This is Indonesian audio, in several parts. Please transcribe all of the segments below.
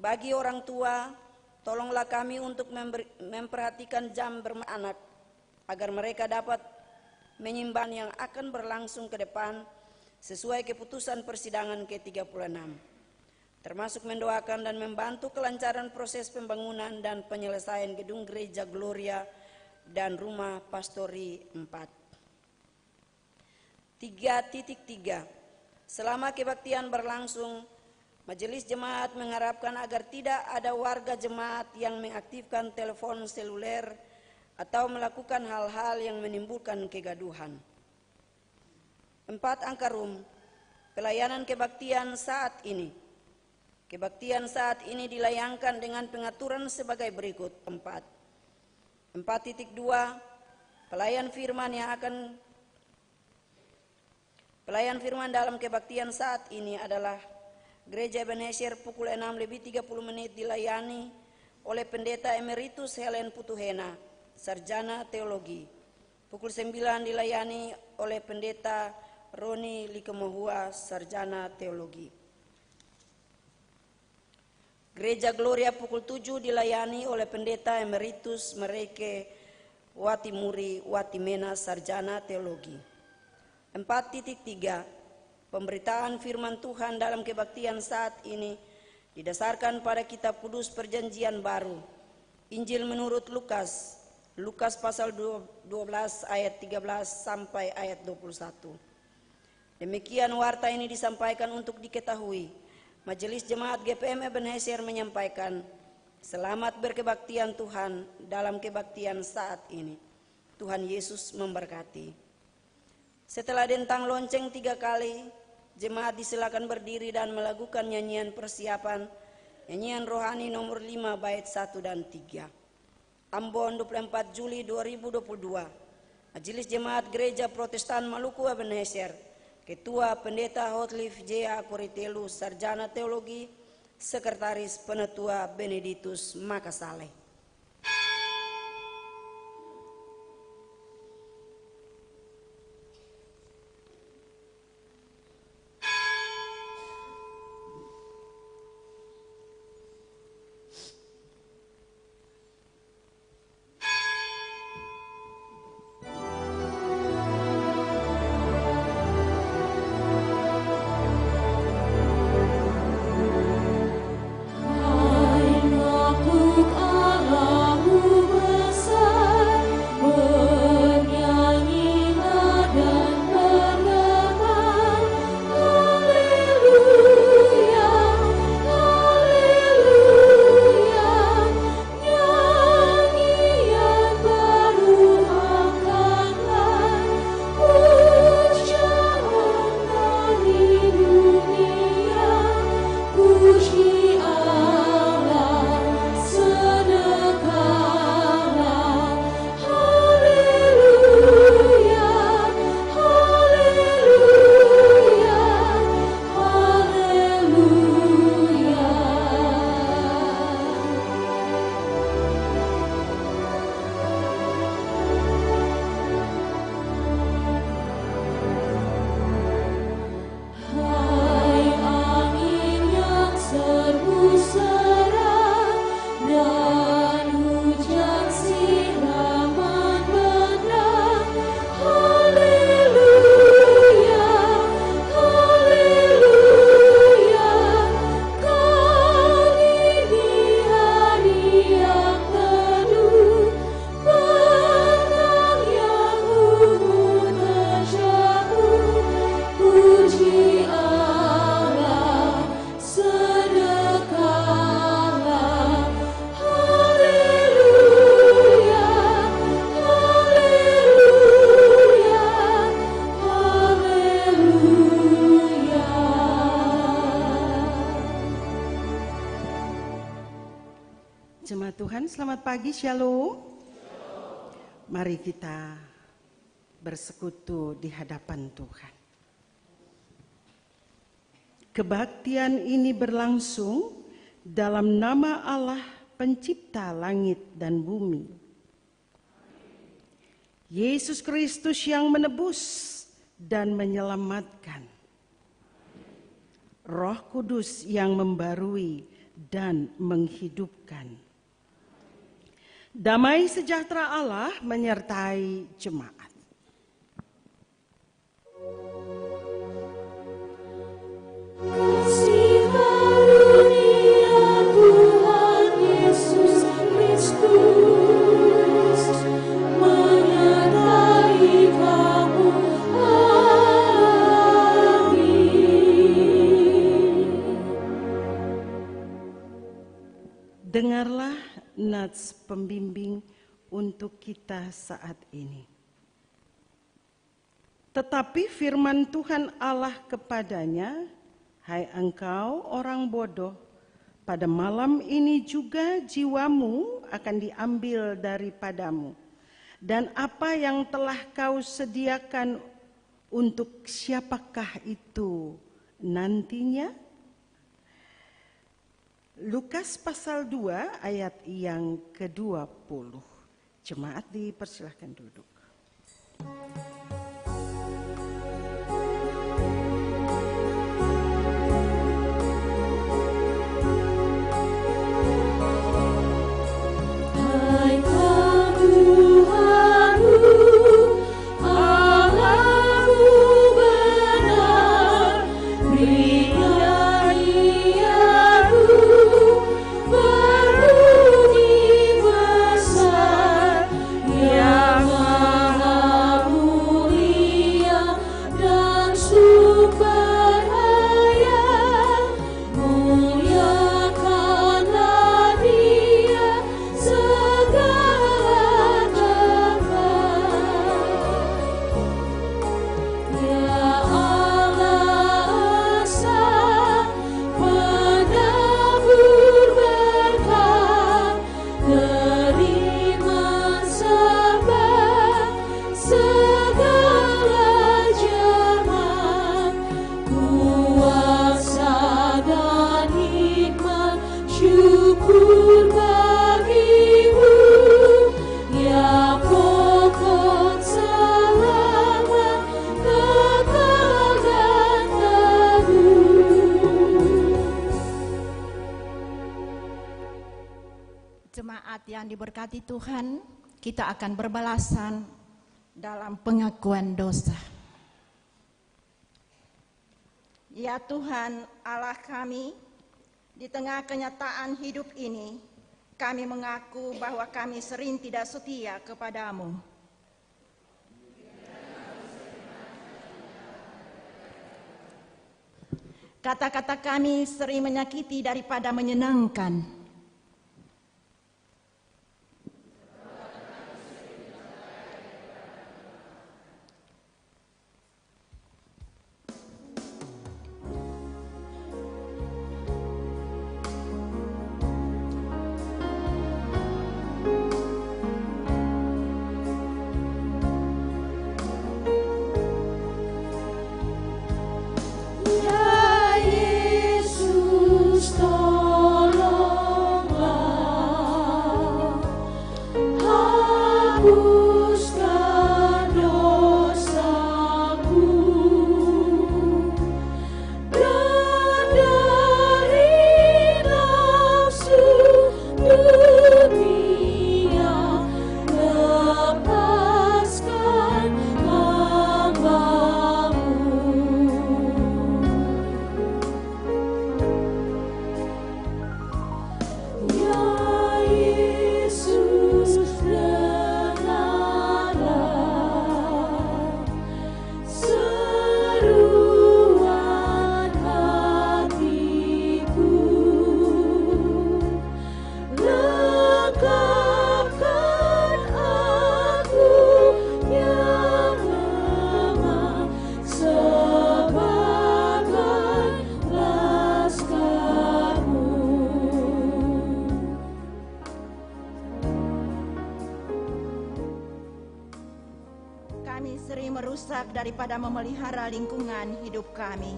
Bagi orang tua, tolonglah kami untuk memperhatikan jam bermain anak, agar mereka dapat menyimbang yang akan berlangsung ke depan sesuai keputusan persidangan ke-36. Termasuk mendoakan dan membantu kelancaran proses pembangunan dan penyelesaian gedung gereja Gloria dan rumah pastori 4. 3.3. Selama kebaktian berlangsung, Majelis Jemaat mengharapkan agar tidak ada warga jemaat yang mengaktifkan telepon seluler atau melakukan hal-hal yang menimbulkan kegaduhan. 4. Angkarum, pelayanan kebaktian saat ini. Kebaktian saat ini dilayangkan dengan pengaturan sebagai berikut. 4.2. Pelayan firman dalam kebaktian saat ini adalah Gereja Ebenezer pukul 6:30 dilayani oleh Pendeta Emeritus Helen Putuhena, Sarjana Teologi. Pukul 9 dilayani oleh Pendeta Roni Likemohua, Sarjana Teologi. Gereja Gloria pukul 7 dilayani oleh Pendeta Emeritus Mereke Watimuri Watimena, Sarjana Teologi. 4.3. Pemberitaan firman Tuhan dalam kebaktian saat ini didasarkan pada kitab kudus perjanjian baru, Injil menurut Lukas, Lukas pasal 12 ayat 13 sampai ayat 21. Demikian warta ini disampaikan untuk diketahui. Majelis Jemaat GPM Ebenezer menyampaikan, selamat berkebaktian Tuhan dalam kebaktian saat ini. Tuhan Yesus memberkati. Setelah dentang lonceng 3 kali, jemaat disilakan berdiri dan melakukan nyanyian persiapan, nyanyian rohani nomor 5 bait 1 dan 3. Ambon 24 Juli 2022. Majelis Jemaat Gereja Protestan Maluku Ebenezer, Ketua Pendeta Hotliff J.A. Koritelu, Sarjana Teologi, Sekretaris Penetua Benedictus Makasale. Jemaat Tuhan, selamat pagi, Shalom. Mari kita bersekutu di hadapan Tuhan. Kebaktian ini berlangsung dalam nama Allah Pencipta langit dan bumi. Yesus Kristus yang menebus dan menyelamatkan. Roh Kudus yang membarui dan menghidupkan. Damai sejahtera Allah menyertai jemaat. Kasih karunia Tuhan Yesus Kristus menyertai kamu. Amin. Dengarlah nats pembimbing untuk kita saat ini. Tetapi firman Tuhan Allah kepadanya, hai engkau orang bodoh, pada malam ini juga jiwamu akan diambil daripadamu. Dan apa yang telah kau sediakan untuk siapakah itu nantinya? Lukas pasal 2 ayat yang ke-20. Jemaat dipersilahkan duduk. Hai Tuhanku, Allahku benar, beri nyanyianku berbunyi besar, yang maha mulia dan superhaya, muliakanlah Dia segala tempat. Ya Allah Esa, penabur berkat, terima sembah segala jemaat, kuasa dan hikmat, syukur bagimu, ya pokok selamat, kekal dan teguh. Jemaat yang diberkati Tuhan, kita akan berbalasan dalam pengakuan dosa. Ya Tuhan Allah kami, di tengah kenyataan hidup ini, kami mengaku bahwa kami sering tidak setia kepadamu. Kata-kata kami sering menyakiti daripada menyenangkan. Ya Yesus, tolonglah, hapuskan dosaku, dan dari nafsu dunia lepaskan hamba-Mu. Ya Yesus, dengarlah seruan hatiku, lengkapkan aku yang lemah sebagai laskar-Mu. Kami sering merusak daripada memelihara lingkungan hidup kami.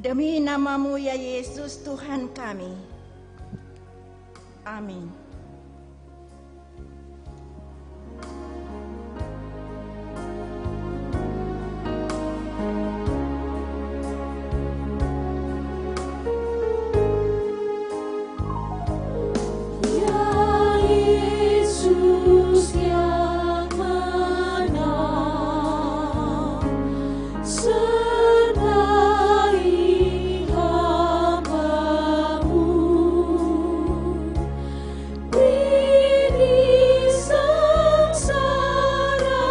Demi nama-Mu ya Yesus Tuhan kami. Amin. Ya Yesus yang menang, sertai hamba-Mu, beri sengsara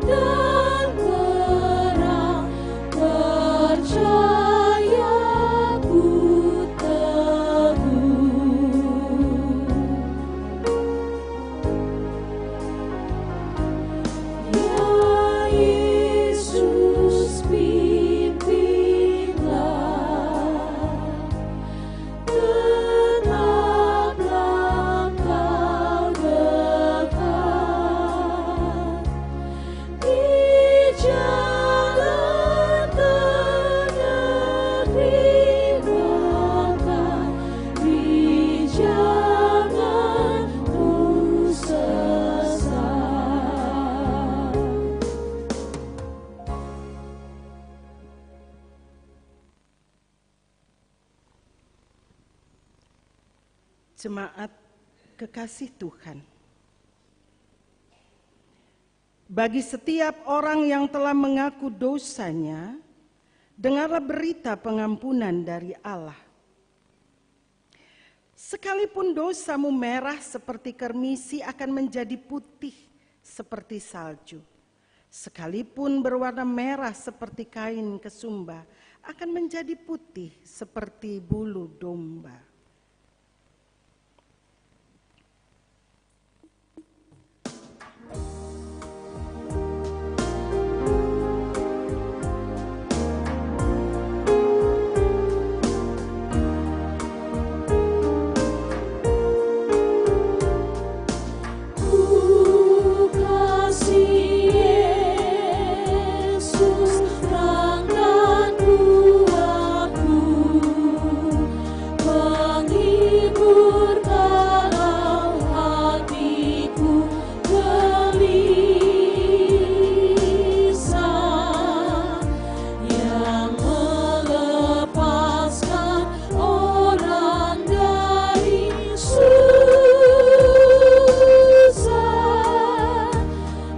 dan perang, percaya ku teguh. Ya Yesus, pimpinlah, tetaplah Kau dekat di jalan kenertiban, di jangan ku sesat. Jemaat kekasih Tuhan, bagi setiap orang yang telah mengaku dosanya, dengarlah berita pengampunan dari Allah. Sekalipun dosamu merah seperti kermisi akan menjadi putih seperti salju. Sekalipun berwarna merah seperti kain kesumba akan menjadi putih seperti bulu domba. Ku kasih Yesus, terang dan kuatku, penghibur kalau hatiku gelisah, yang melepaskan orang dari susah.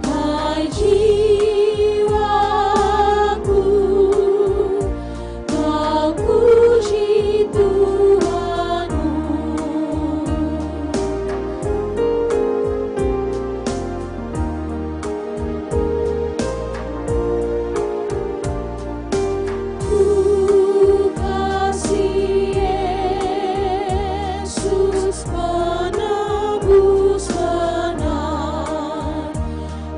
Hai jiwaku, kau puji Tuhanmu. Ku kasih Yesus, penebus benar,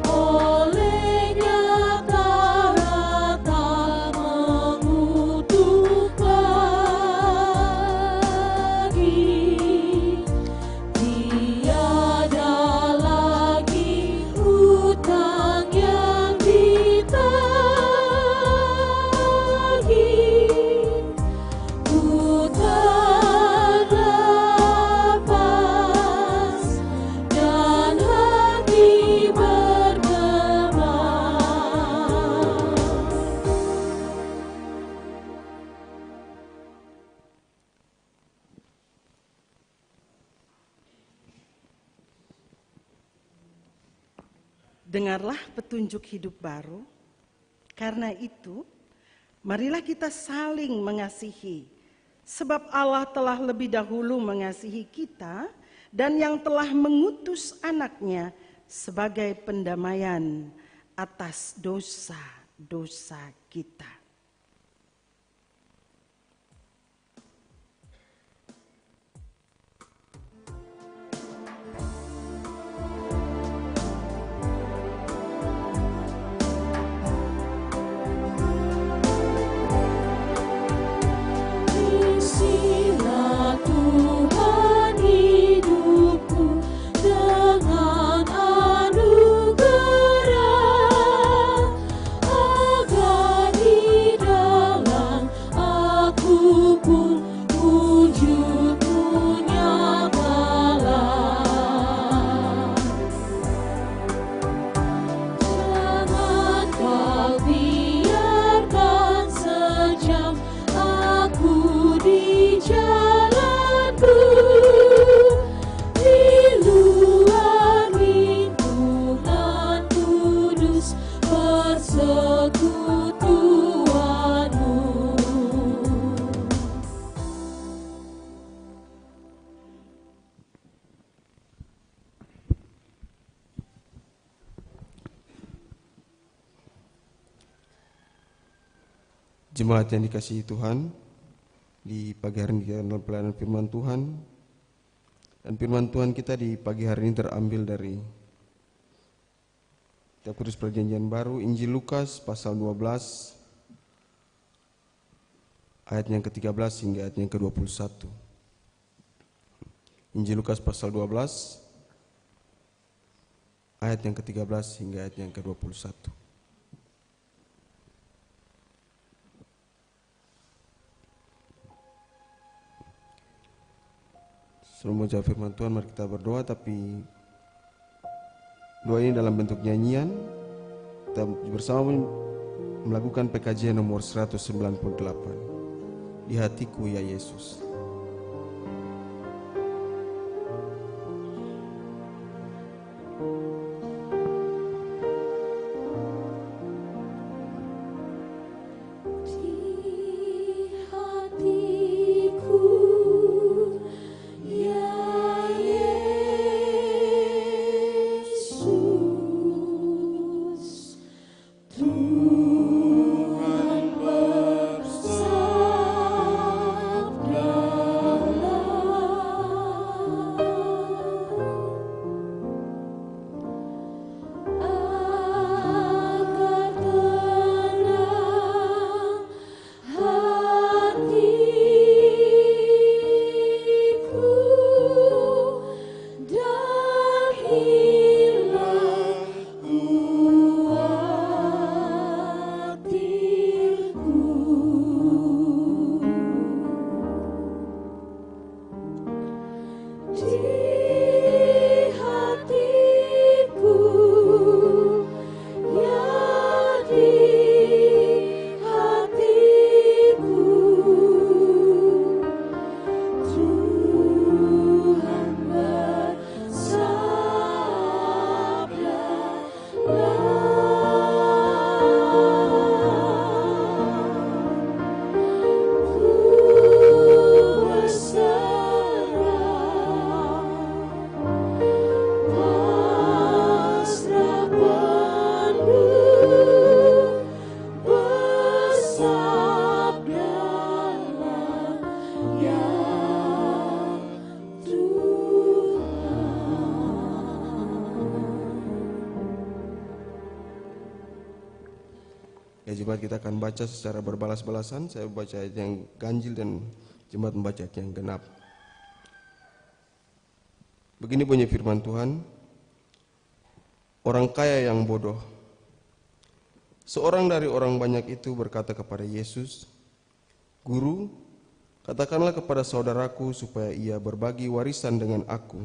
olehnya Taurat tak mengutuk lagi. Tiada lagi hutang yang ditagih. Ku terlepas dan hati bergema. Dengarlah petunjuk hidup baru. Karena itu, marilah kita saling mengasihi, sebab Allah telah lebih dahulu mengasihi kita dan yang telah mengutus anaknya sebagai pendamaian atas dosa-dosa kita. Isilah Tuhan hidupku dengan anugerah, agar persekutuanmu. Jemaat yang dikasihi Tuhan, di pagi hari ini dalam pelayanan firman Tuhan, dan firman Tuhan kita di pagi hari ini terambil dari Kitab Kudus Perjanjian Baru, Injil Lukas pasal 12, ayat yang ke-13 hingga ayat yang ke-21. Injil Lukas pasal 12, ayat yang ke-13 hingga ayat yang ke-21. Sebelum membaca firman Tuhan, mari kita berdoa, tapi doa ini dalam bentuk nyanyian. Kita bersama melakukan PKJ nomor 198. Di hatiku ya Yesus. Ya, jemaat kita akan baca secara berbalas-balasan. Saya baca ayat yang ganjil dan jemaat membaca ayat yang genap. Begini bunyi firman Tuhan. Orang kaya yang bodoh. Seorang dari orang banyak itu berkata kepada Yesus, "Guru, katakanlah kepada saudaraku supaya ia berbagi warisan dengan aku."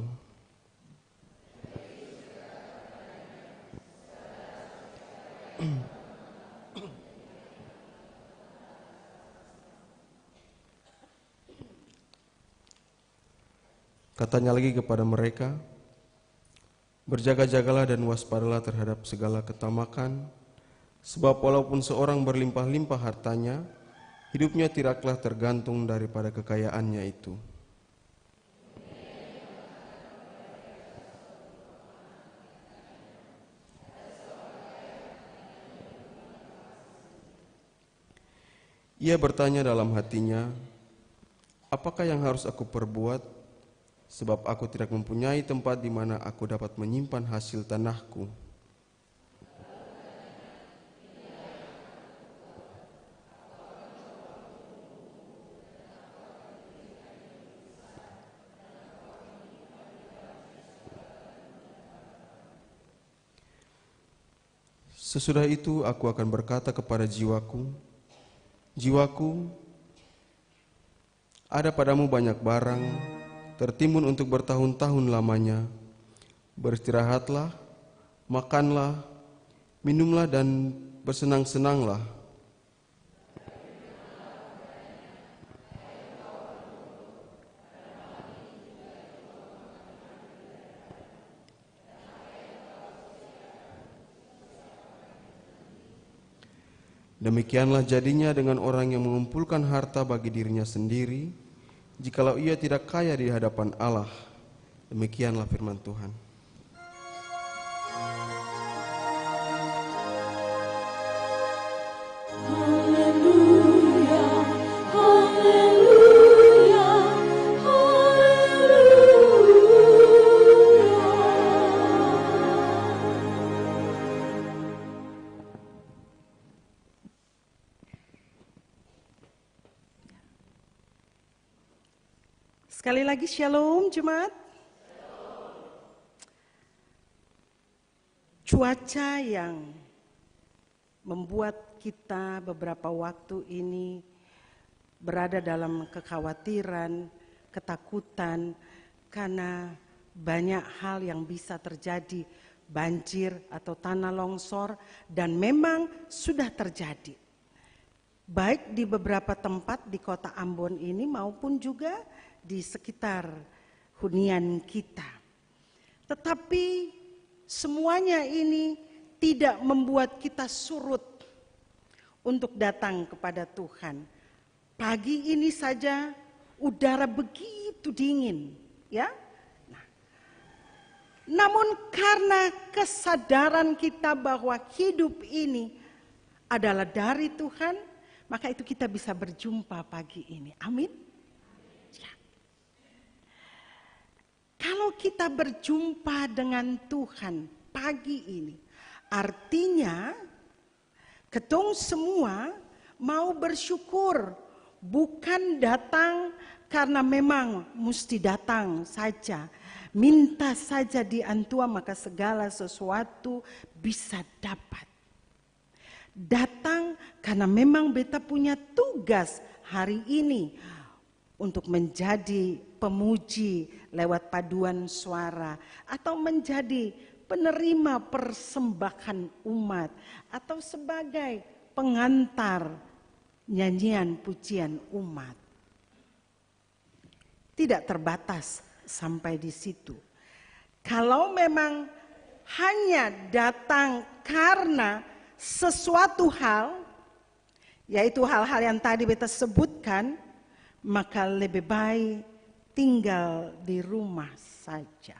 Katanya lagi kepada mereka, "Berjaga-jagalah dan waspadalah terhadap segala ketamakan, sebab walaupun seorang berlimpah-limpah hartanya, hidupnya tidaklah tergantung daripada kekayaannya itu." Ia bertanya dalam hatinya, "Apakah yang harus aku perbuat? Sebab aku tidak mempunyai tempat di mana aku dapat menyimpan hasil tanahku." Sesudah itu aku akan berkata kepada jiwaku, "Jiwaku, ada padamu banyak barang, tertimbun untuk bertahun-tahun lamanya. Beristirahatlah, makanlah, minumlah dan bersenang-senanglah." Demikianlah jadinya dengan orang yang mengumpulkan harta bagi dirinya sendiri, jikalau ia tidak kaya di hadapan Allah. Demikianlah firman Tuhan. Haleluya, haleluya, Sekali lagi shalom jemaat. Cuaca yang membuat kita beberapa waktu ini berada dalam kekhawatiran, ketakutan karena banyak hal yang bisa terjadi, banjir atau tanah longsor, dan memang sudah terjadi. Baik di beberapa tempat di kota Ambon ini maupun juga di sekitar hunian kita. Tetapi semuanya ini tidak membuat kita surut untuk datang kepada Tuhan. Pagi ini saja udara begitu dingin, ya. Namun karena kesadaran kita bahwa hidup ini adalah dari Tuhan, maka itu kita bisa berjumpa pagi ini. Amin. Ya. Kalau kita berjumpa dengan Tuhan pagi ini, artinya ketong semua mau bersyukur, bukan datang karena memang mesti datang saja. Minta saja di Antua maka segala sesuatu bisa dapat. Datang karena memang beta punya tugas hari ini untuk menjadi pemuji lewat paduan suara atau menjadi penerima persembahan umat atau sebagai pengantar nyanyian pujian umat. Tidak terbatas sampai di situ. Kalau memang hanya datang karena sesuatu hal, yaitu hal-hal yang tadi beta sebutkan, maka lebih baik tinggal di rumah saja.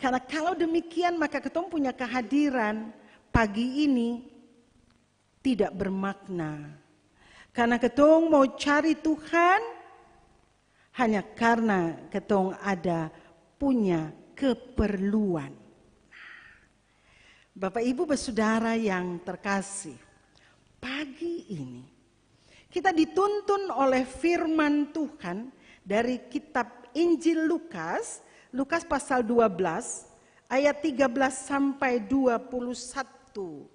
Karena kalau demikian maka ketong punya kehadiran pagi ini tidak bermakna. Karena ketong mau cari Tuhan hanya karena ketong ada punya keperluan. Bapak Ibu bersaudara yang terkasih, pagi ini kita dituntun oleh firman Tuhan dari kitab Injil Lukas, Lukas pasal 12 ayat 13 sampai 21.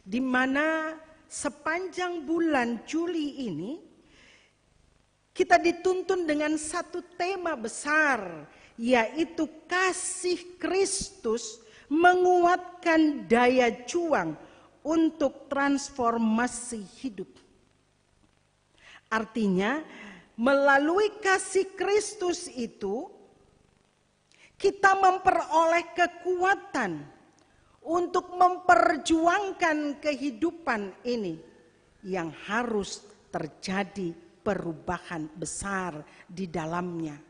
Di mana sepanjang bulan Juli ini kita dituntun dengan satu tema besar, yaitu kasih Kristus menguatkan daya juang untuk transformasi hidup. Artinya melalui kasih Kristus itu kita memperoleh kekuatan untuk memperjuangkan kehidupan ini yang harus terjadi perubahan besar di dalamnya.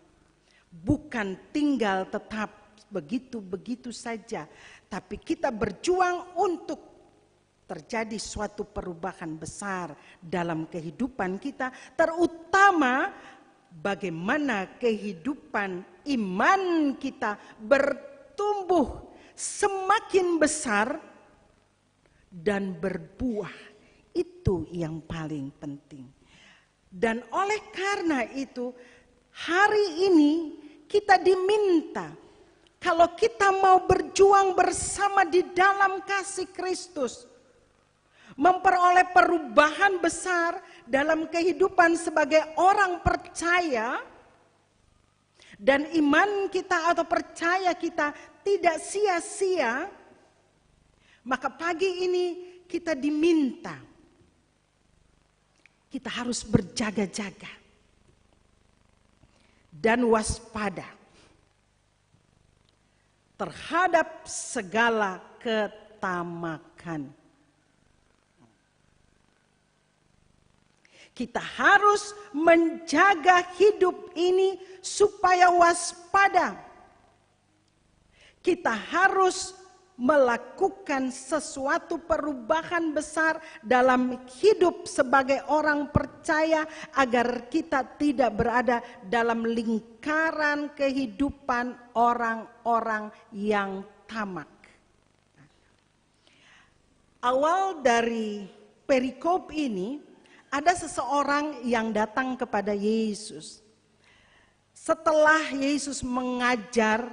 Bukan tinggal tetap begitu-begitu saja, tapi kita berjuang untuk terjadi suatu perubahan besar dalam kehidupan kita, terutama bagaimana kehidupan iman kita bertumbuh semakin besar dan berbuah. Itu yang paling penting. Dan oleh karena itu, hari ini kita diminta, kalau kita mau berjuang bersama di dalam kasih Kristus, memperoleh perubahan besar dalam kehidupan sebagai orang percaya, dan iman kita atau percaya kita tidak sia-sia, maka pagi ini kita diminta, kita harus berjaga-jaga dan waspada terhadap segala ketakutan. tamakan. Kita harus menjaga hidup ini supaya waspada. Kita harus melakukan sesuatu perubahan besar dalam hidup sebagai orang percaya agar kita tidak berada dalam lingkaran kehidupan orang-orang yang tamak. Awal dari perikop ini ada seseorang yang datang kepada Yesus. Setelah Yesus mengajar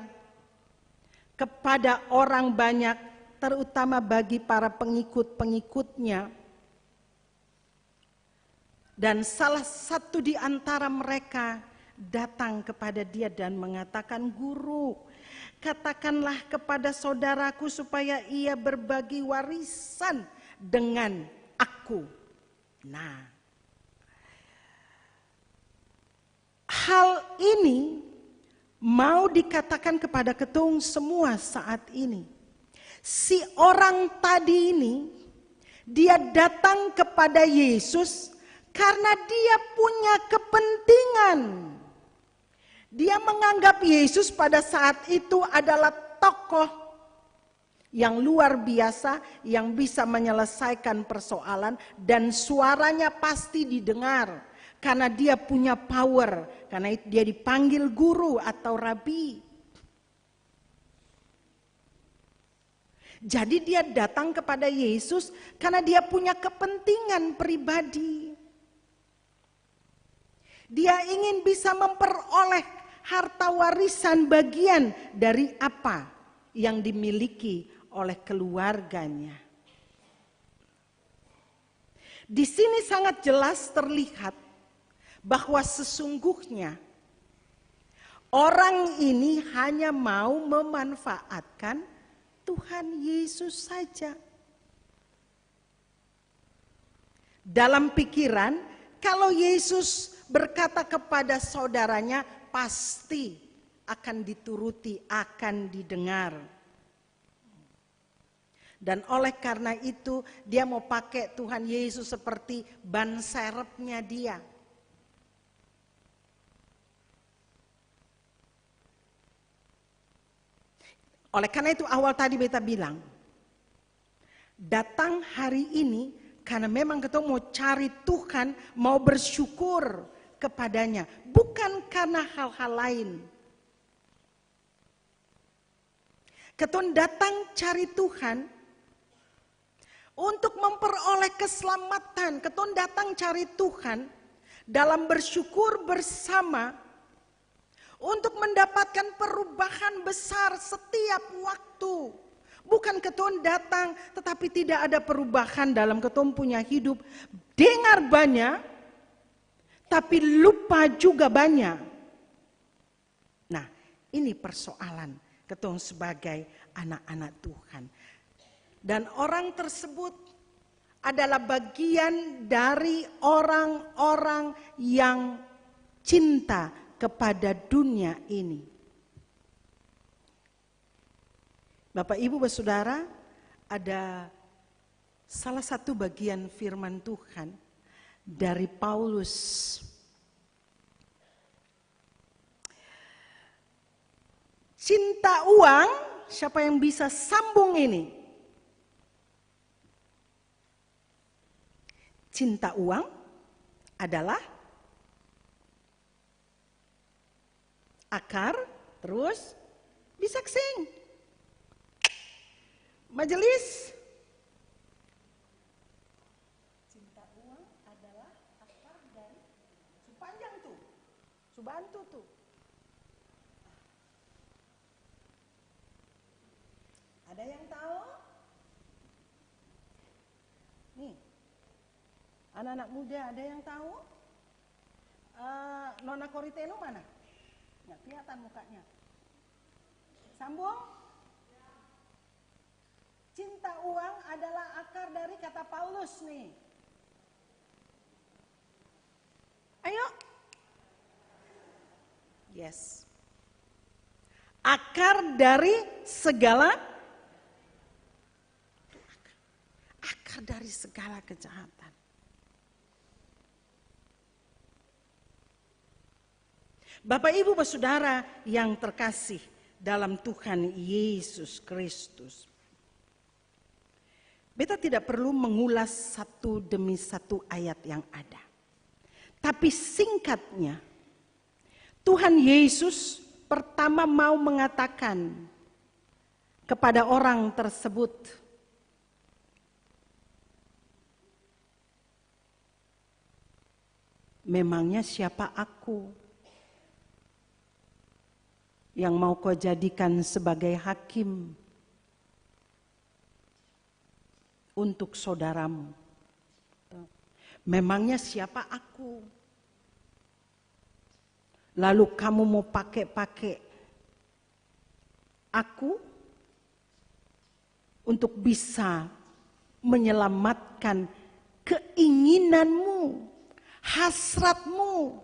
kepada orang banyak, terutama bagi para pengikut-pengikutnya. Dan salah satu di antara mereka datang kepada dia dan mengatakan, "Guru, katakanlah kepada saudaraku supaya ia berbagi warisan dengan aku." Nah, hal ini mau dikatakan kepada ketung semua saat ini. Si orang tadi ini, dia datang kepada Yesus karena dia punya kepentingan. Dia menganggap Yesus pada saat itu adalah tokoh yang luar biasa, yang bisa menyelesaikan persoalan dan suaranya pasti didengar. Karena dia punya power, karena dia dipanggil guru atau rabi. Jadi dia datang kepada Yesus karena dia punya kepentingan pribadi. Dia ingin bisa memperoleh harta warisan bagian dari apa yang dimiliki oleh keluarganya. Di sini sangat jelas terlihat bahwa sesungguhnya orang ini hanya mau memanfaatkan Tuhan Yesus saja. Dalam pikiran, kalau Yesus berkata kepada saudaranya, pasti akan dituruti, akan didengar. Dan oleh karena itu, dia mau pakai Tuhan Yesus seperti ban serepnya dia. Oleh karena itu awal tadi beta bilang, datang hari ini karena memang kita mau cari Tuhan, mau bersyukur kepadanya. Bukan karena hal-hal lain. Keton datang cari Tuhan untuk memperoleh keselamatan. Keton datang cari Tuhan dalam bersyukur bersama untuk mendapatkan perubahan besar setiap waktu. Bukan keton datang tetapi tidak ada perubahan dalam keton punya hidup. Dengar banyak tapi lupa juga banyak. Nah, ini persoalan keton sebagai anak-anak Tuhan. Dan orang tersebut adalah bagian dari orang-orang yang cinta kepada dunia ini. Bapak Ibu Saudara, ada salah satu bagian firman Tuhan dari Paulus. Cinta uang, siapa yang bisa sambung ini? Cinta uang adalah akar, terus bisa sing. Majelis. Cinta uang adalah akar dari sepanjang tuh, subantu tuh. Ada yang tahu? Nih, anak-anak muda ada yang tahu? Nona Koriteno mana? Nggak kelihatan mukanya. Sambung. Cinta uang adalah akar dari kata Paulus nih. Ayo. Yes. Akar dari segala dari segala kejahatan. Bapak, Ibu, Saudara yang terkasih dalam Tuhan Yesus Kristus. Beta tidak perlu mengulas satu demi satu ayat yang ada. Tapi singkatnya, Tuhan Yesus pertama mau mengatakan kepada orang tersebut, memangnya siapa aku yang mau kau jadikan sebagai hakim untuk saudaramu? Memangnya siapa aku? Lalu kamu mau pakai aku untuk bisa menyelamatkan keinginanmu, hasratmu,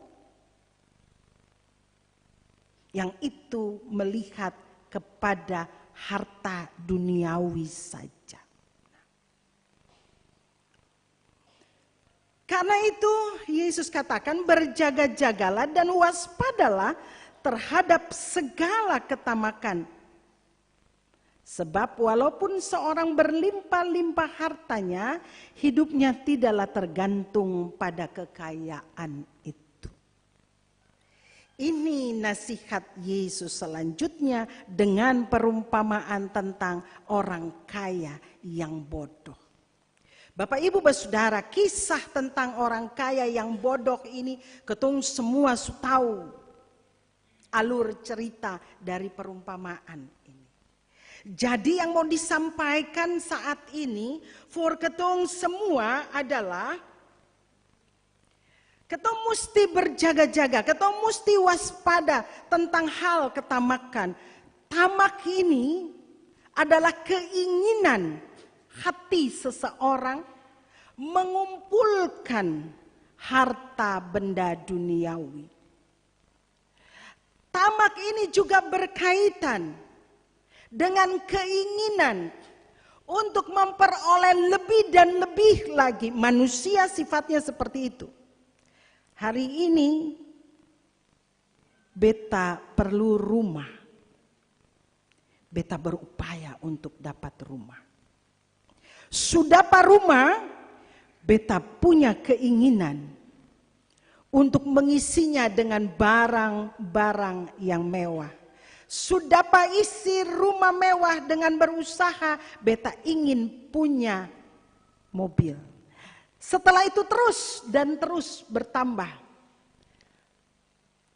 yang itu melihat kepada harta duniawi saja. Karena itu Yesus katakan, berjaga-jagalah dan waspadalah terhadap segala ketamakan. Sebab walaupun seorang berlimpah-limpah hartanya, hidupnya tidaklah tergantung pada kekayaan itu. Ini nasihat Yesus selanjutnya dengan perumpamaan tentang orang kaya yang bodoh. Bapak, Ibu, Saudara, kisah tentang orang kaya yang bodoh ini ketong semua tahu alur cerita dari perumpamaan ini. Jadi yang mau disampaikan saat ini for ketong semua adalah ketong mesti berjaga-jaga, ketong mesti waspada tentang hal ketamakan. Tamak ini adalah keinginan hati seseorang mengumpulkan harta benda duniawi. Tamak ini juga berkaitan dengan keinginan untuk memperoleh lebih dan lebih lagi. Manusia sifatnya seperti itu. Hari ini beta perlu rumah. Beta berupaya untuk dapat rumah. Sudah rumah, beta punya keinginan untuk mengisinya dengan barang-barang yang mewah. Sudah isi rumah mewah dengan berusaha, beta ingin punya mobil. Setelah itu terus dan terus bertambah.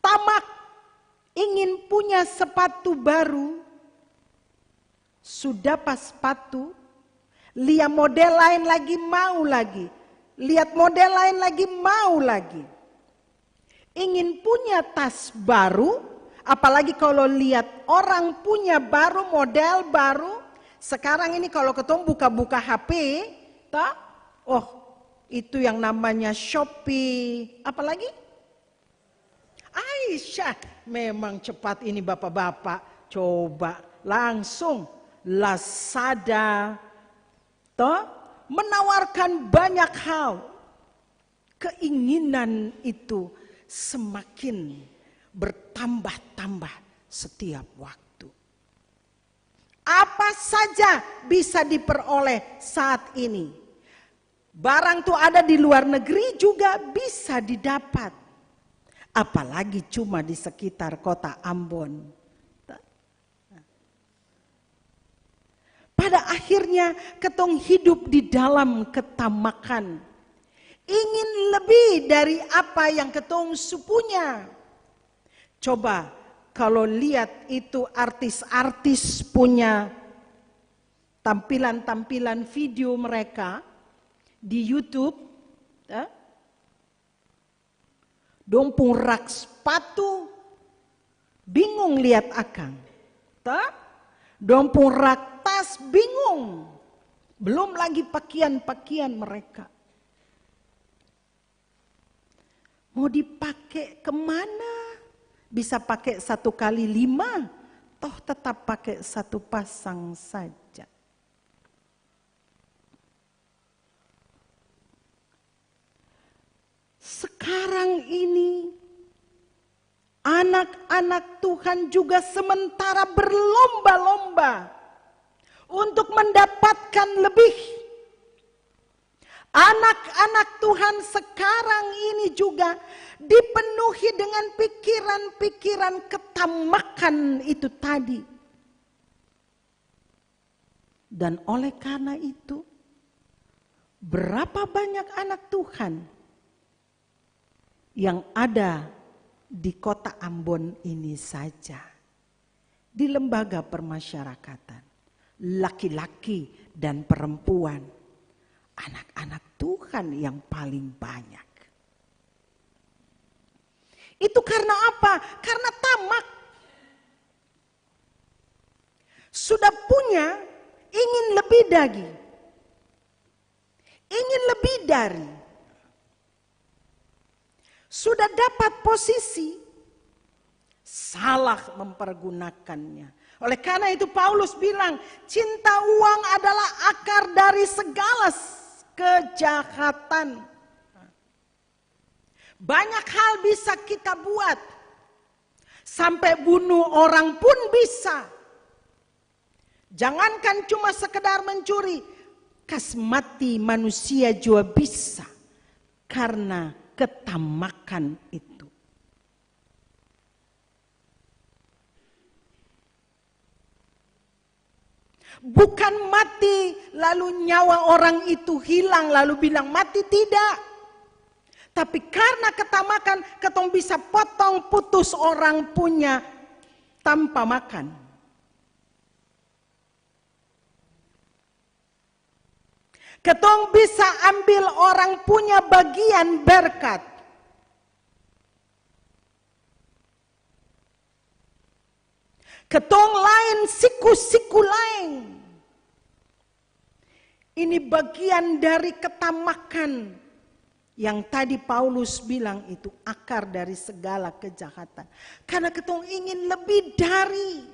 Tamak ingin punya sepatu baru. Sudah sepatu, lihat model lain lagi mau lagi. Lihat model lain lagi mau lagi. Ingin punya tas baru, apalagi kalau lihat orang punya baru, model baru. Sekarang ini kalau ketemu buka-buka HP, itu yang namanya Shopee, apalagi? Aisyah, memang cepat ini bapak-bapak. Coba langsung Lazada, menawarkan banyak hal. Keinginan itu semakin bertambah-tambah setiap waktu. Apa saja bisa diperoleh saat ini. Barang itu ada di luar negeri juga bisa didapat. Apalagi cuma di sekitar kota Ambon. Pada akhirnya ketong hidup di dalam ketamakan. Ingin lebih dari apa yang ketong punya. Coba kalau lihat itu artis-artis punya tampilan-tampilan video mereka di YouTube, dong pun rak sepatu, bingung lihat akang. Dong pun rak tas, bingung. Belum lagi pakaian-pakaian mereka. Mau dipakai kemana? Bisa pakai 1 kali 5, toh tetap pakai 1 pasang saja. anak-anak Tuhan juga sementara berlomba-lomba untuk mendapatkan lebih. Anak-anak Tuhan sekarang ini juga dipenuhi dengan pikiran-pikiran ketamakan itu tadi. Dan oleh karena itu, berapa banyak anak Tuhan yang ada di kota Ambon ini saja, di lembaga permasyarakatan, laki-laki dan perempuan, anak-anak Tuhan yang paling banyak. Itu karena apa? Karena tamak. Sudah punya, ingin lebih lagi. Ingin lebih dari. Sudah dapat posisi, salah mempergunakannya. Oleh karena itu Paulus bilang, cinta uang adalah akar dari segala kejahatan. Banyak hal bisa kita buat. Sampai bunuh orang pun bisa. Jangankan cuma sekedar mencuri, kasmati manusia juga bisa. Karena ketamakan itu. Bukan mati lalu nyawa orang itu hilang lalu bilang mati, tidak. Tapi karena ketamakan ketong bisa potong putus orang punya tanpa makan. Ketong bisa ambil orang punya bagian berkat. Ketong lain, siku-siku lain. Ini bagian dari ketamakan. Yang tadi Paulus bilang itu akar dari segala kejahatan. Karena ketong ingin lebih dari.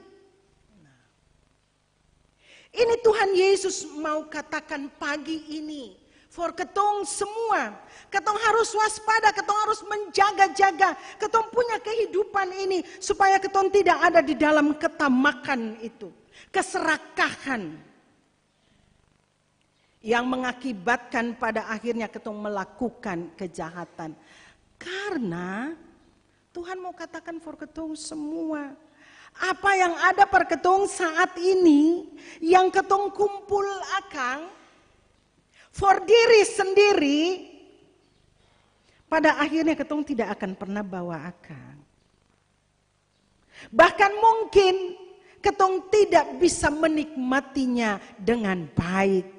Ini Tuhan Yesus mau katakan pagi ini. For ketong semua. Ketong harus waspada, ketong harus menjaga-jaga. Ketong punya kehidupan ini. Supaya ketong tidak ada di dalam ketamakan itu. Keserakahan. Yang mengakibatkan pada akhirnya ketong melakukan kejahatan. Karena Tuhan mau katakan for ketong semua. Apa yang ada per ketong saat ini, yang ketong kumpul akang, for diri sendiri, pada akhirnya ketong tidak akan pernah bawa akang. Bahkan mungkin ketong tidak bisa menikmatinya dengan baik.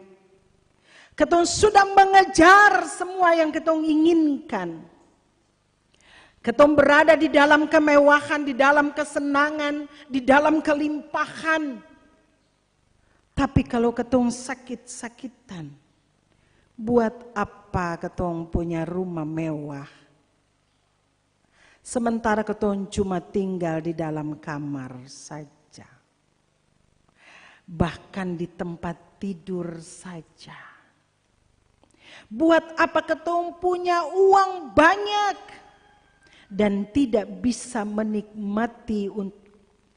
Ketong sudah mengejar semua yang ketong inginkan. Ketong berada di dalam kemewahan, di dalam kesenangan, di dalam kelimpahan. Tapi kalau ketong sakit-sakitan, buat apa ketong punya rumah mewah? Sementara ketong cuma tinggal di dalam kamar saja. Bahkan di tempat tidur saja. Buat apa ketong punya uang banyak dan tidak bisa menikmati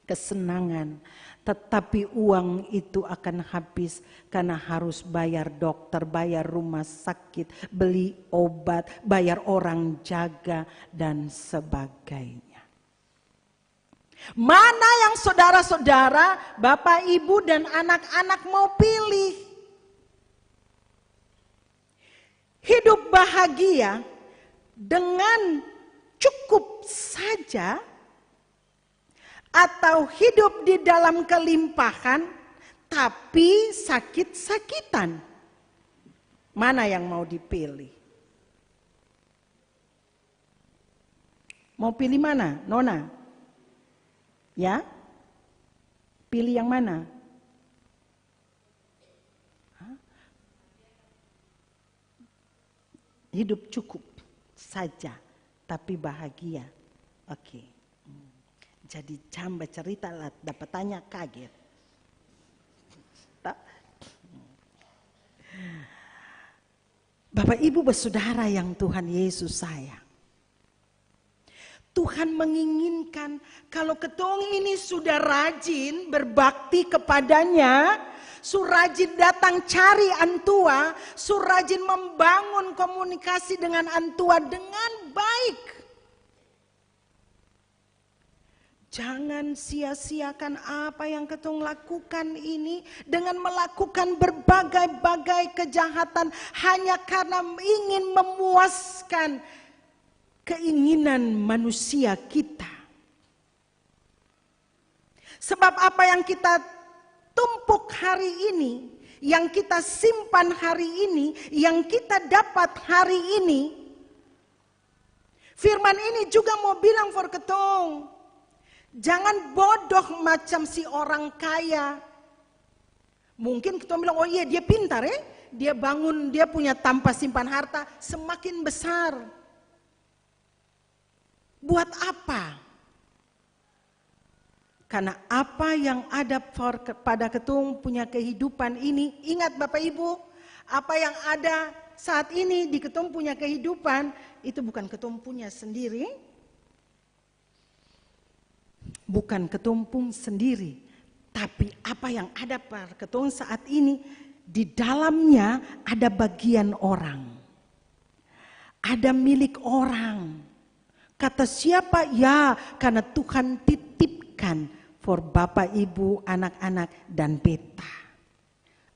kesenangan, tetapi uang itu akan habis karena harus bayar dokter, bayar rumah sakit, beli obat, bayar orang jaga dan sebagainya. Mana yang saudara-saudara, bapak, ibu dan anak-anak mau pilih? Hidup bahagia dengan cukup saja atau hidup di dalam kelimpahan tapi sakit-sakitan? Mana yang mau dipilih? Mau pilih mana, Nona? Ya? Pilih yang mana? Hidup cukup saja, tapi bahagia. Oke. Jadi camba cerita lah, dapat tanya kaget. Bapak Ibu bersaudara yang Tuhan Yesus sayang. Tuhan menginginkan kalau ketong ini sudah rajin berbakti kepadanya, surajin datang cari antua, surajin membangun komunikasi dengan antua dengan baik. Jangan sia-siakan apa yang ketong lakukan ini dengan melakukan berbagai-bagai kejahatan hanya karena ingin memuaskan keinginan manusia kita. Sebab apa yang kita tumpuk hari ini, yang kita simpan hari ini, yang kita dapat hari ini, firman ini juga mau bilang for ketong, jangan bodoh macam si orang kaya. Mungkin kita bilang, oh iya dia pintar ya, dia bangun, dia punya tanpa simpan harta semakin besar. Buat apa? Karena apa yang ada pada ketong punya kehidupan ini, ingat Bapak Ibu, apa yang ada saat ini di ketong punya kehidupan, itu bukan ketong punya sendiri. Bukan ketumpung sendiri, tapi apa yang ada pada ketong saat ini, di dalamnya ada bagian orang, ada milik orang. Kata siapa? Ya, karena Tuhan titipkan for Bapak, Ibu, anak-anak, dan beta.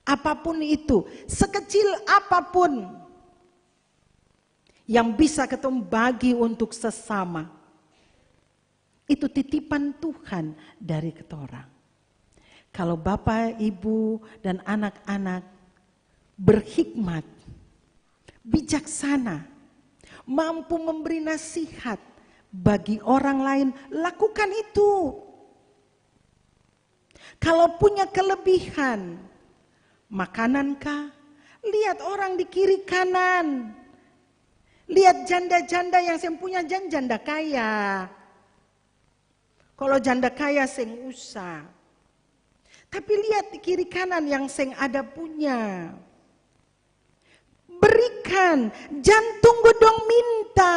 Apapun itu, sekecil apapun yang bisa ketong bagi untuk sesama, itu titipan Tuhan dari ketorang. Kalau Bapak, Ibu, dan anak-anak berhikmat, bijaksana, mampu memberi nasihat bagi orang lain, lakukan itu. Kalau punya kelebihan, makanankah? Lihat orang di kiri kanan. Lihat janda-janda yang punya janda kaya. Kalau janda kaya seng usah. Tapi lihat di kiri kanan yang seng ada punya. Berikan, jangan tunggu dong minta.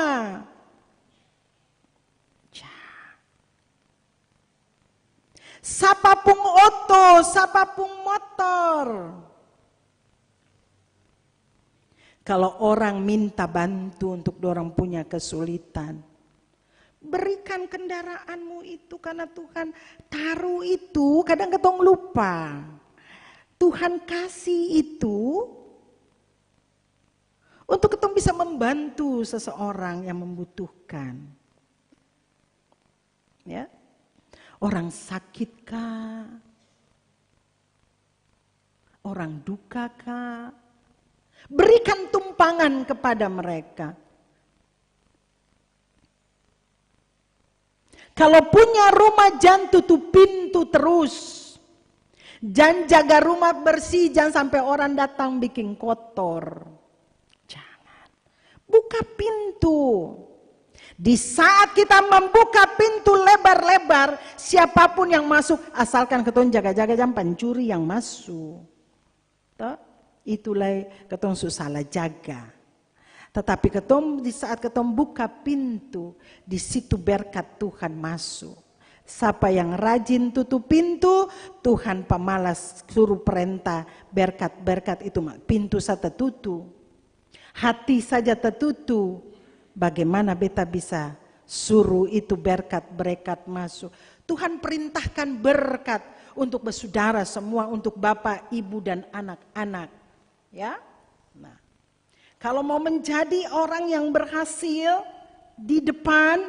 Sapapung oto, sapapung motor. Kalau orang minta bantu untuk dorang punya kesulitan, berikan kendaraanmu itu karena Tuhan taruh itu, kadang ketong lupa. Tuhan kasih itu untuk ketong bisa membantu seseorang yang membutuhkan. Ya. Orang sakit kah? Orang duka kah? Berikan tumpangan kepada mereka. Kalau punya rumah jangan tutup pintu terus. Jangan jaga rumah bersih, jangan sampai orang datang bikin kotor. Jangan. Buka pintu. Di saat kita membuka pintu lebar-lebar, siapapun yang masuk, asalkan ketong jaga-jaga jangan pencuri yang masuk. Itulah ketong salah jaga. Tetapi ketong di saat ketong buka pintu, di situ berkat Tuhan masuk. Siapa yang rajin tutup pintu, Tuhan pemalas suruh perintah berkat-berkat itu pintu saja tertutup. Hati saja tertutup. Bagaimana beta bisa suruh itu berkat-berkat masuk? Tuhan perintahkan berkat untuk bersaudara semua, untuk Bapak, Ibu, dan anak-anak. Ya, nah, kalau mau menjadi orang yang berhasil di depan,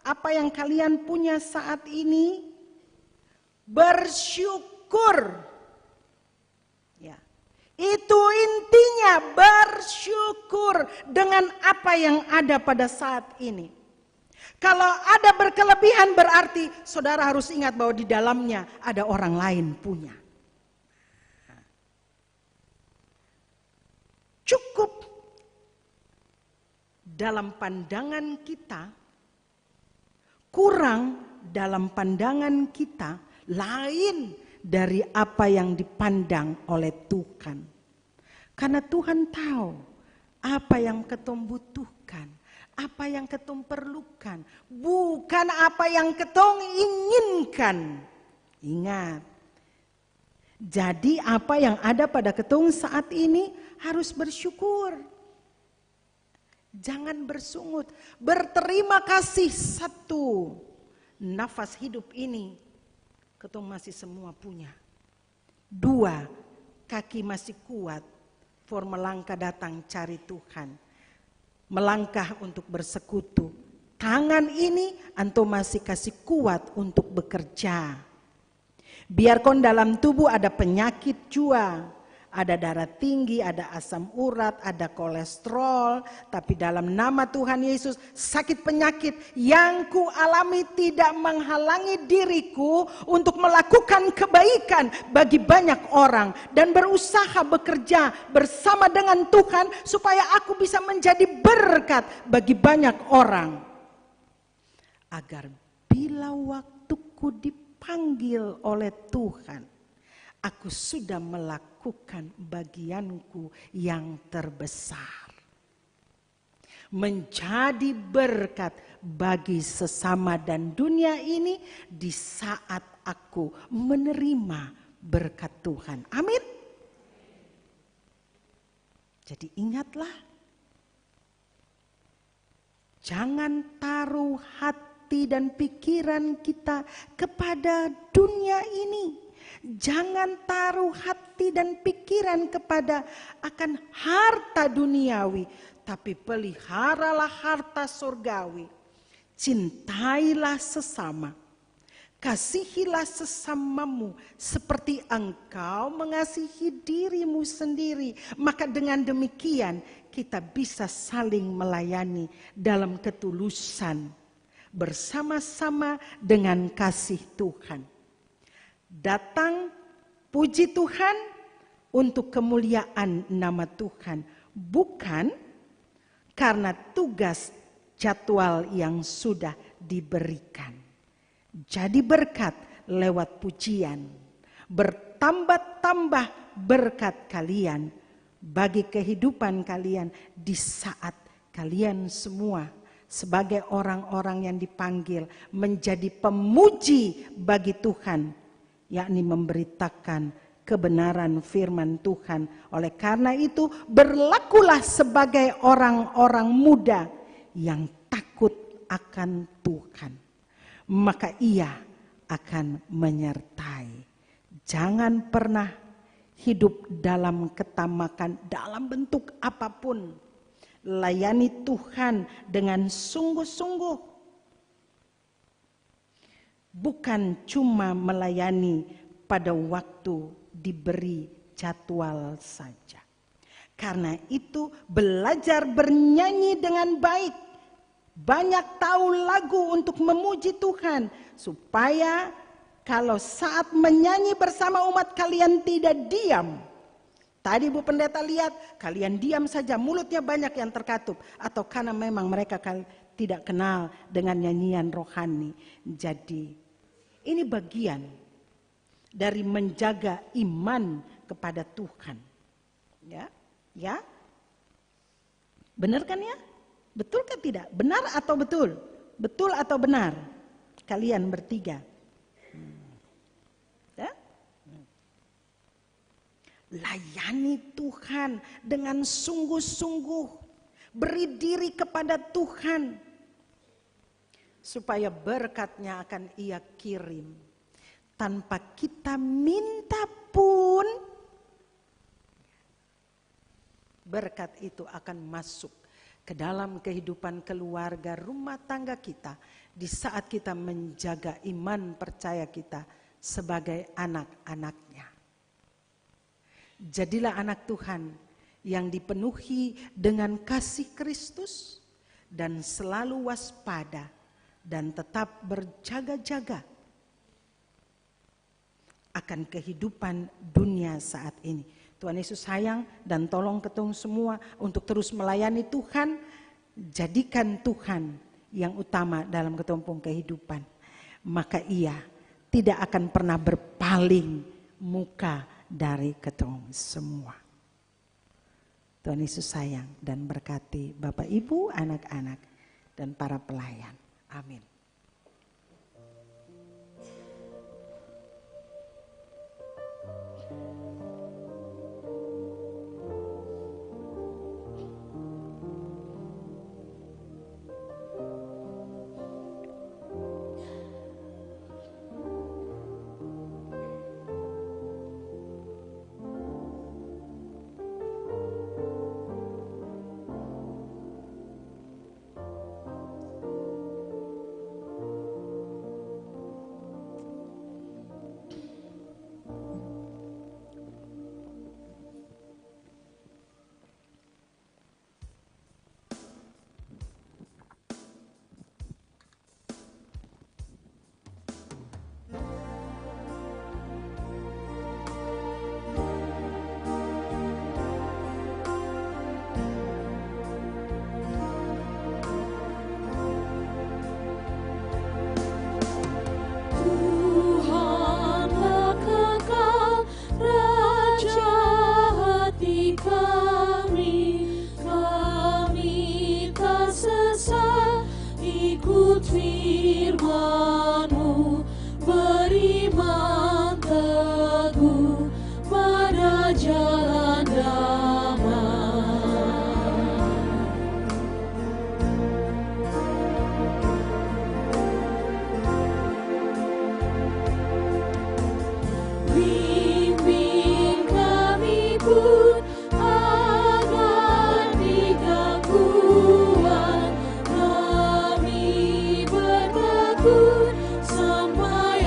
apa yang kalian punya saat ini, bersyukur. Ya. Itu intinya, bersyukur dengan apa yang ada pada saat ini. Kalau ada berkelebihan berarti saudara harus ingat bahwa di dalamnya ada orang lain punya. Cukup dalam pandangan kita, kurang dalam pandangan kita, lain dari apa yang dipandang oleh Tuhan. Karena Tuhan tahu apa yang ketong butuhkan, apa yang ketong perlukan, bukan apa yang ketong inginkan. Ingat, jadi apa yang ada pada ketong saat ini harus bersyukur. Jangan bersungut, berterima kasih. Satu, nafas hidup ini ketong masih semua punya. Dua, kaki masih kuat for melangkah datang cari Tuhan, melangkah untuk bersekutu. Tangan ini antum masih kasih kuat untuk bekerja. Biarkan dalam tubuh ada penyakit jua, ada darah tinggi, ada asam urat, ada kolesterol. Tapi dalam nama Tuhan Yesus, sakit penyakit yang ku alami tidak menghalangi diriku untuk melakukan kebaikan bagi banyak orang. Dan berusaha bekerja bersama dengan Tuhan supaya aku bisa menjadi berkat bagi banyak orang. Agar bila waktuku dipanggil oleh Tuhan, aku sudah melakukan bagianku yang terbesar. Menjadi berkat bagi sesama dan dunia ini di saat aku menerima berkat Tuhan. Amin. Jadi ingatlah, jangan taruh hati dan pikiran kita kepada dunia ini. Jangan taruh hati dan pikiran kepada akan harta duniawi, tapi peliharalah harta surgawi. Cintailah sesama, kasihilah sesamamu seperti engkau mengasihi dirimu sendiri. Maka dengan demikian kita bisa saling melayani dalam ketulusan, bersama-sama dengan kasih Tuhan. Datang puji Tuhan untuk kemuliaan nama Tuhan, bukan karena tugas jadwal yang sudah diberikan. Jadi berkat lewat pujian, bertambah-tambah berkat kalian bagi kehidupan kalian di saat kalian semua sebagai orang-orang yang dipanggil menjadi pemuji bagi Tuhan, yakni memberitakan kebenaran firman Tuhan. Oleh karena itu, berlakulah sebagai orang-orang muda yang takut akan Tuhan, maka ia akan menyertai. Jangan pernah hidup dalam ketamakan dalam bentuk apapun. Layani Tuhan dengan sungguh-sungguh. Bukan cuma melayani pada waktu diberi jadwal saja. Karena itu belajar bernyanyi dengan baik. Banyak tahu lagu untuk memuji Tuhan. Supaya kalau saat menyanyi bersama umat kalian tidak diam. Tadi Bu Pendeta lihat kalian diam saja, mulutnya banyak yang terkatup. Atau karena memang mereka tidak kenal dengan nyanyian rohani. Jadi ini bagian dari menjaga iman kepada Tuhan. Ya, benar kan ya? Betul kan tidak? Benar atau betul? Betul atau benar? Kalian bertiga. Ya? Layani Tuhan dengan sungguh-sungguh. Beri diri kepada Tuhan. Supaya berkatnya akan Ia kirim. Tanpa kita minta pun, berkat itu akan masuk ke dalam kehidupan keluarga, rumah tangga kita. Di saat kita menjaga iman percaya kita sebagai anak-anaknya. Jadilah anak Tuhan yang dipenuhi dengan kasih Kristus dan selalu waspada dan tetap berjaga-jaga akan kehidupan dunia saat ini. Tuhan Yesus sayang dan tolong ketong semua untuk terus melayani Tuhan. Jadikan Tuhan yang utama dalam ketumpung kehidupan. Maka Ia tidak akan pernah berpaling muka dari ketong semua. Tuhan Yesus sayang dan berkati Bapak Ibu, anak-anak. dan para pelayan. Amin. Tuhanlah kekal Raja hati kami tak sesat ikut firman-Mu, beriman teguh pada jalan damai. Bimbing kami pun agar tidak kuat, kami bertekun sampai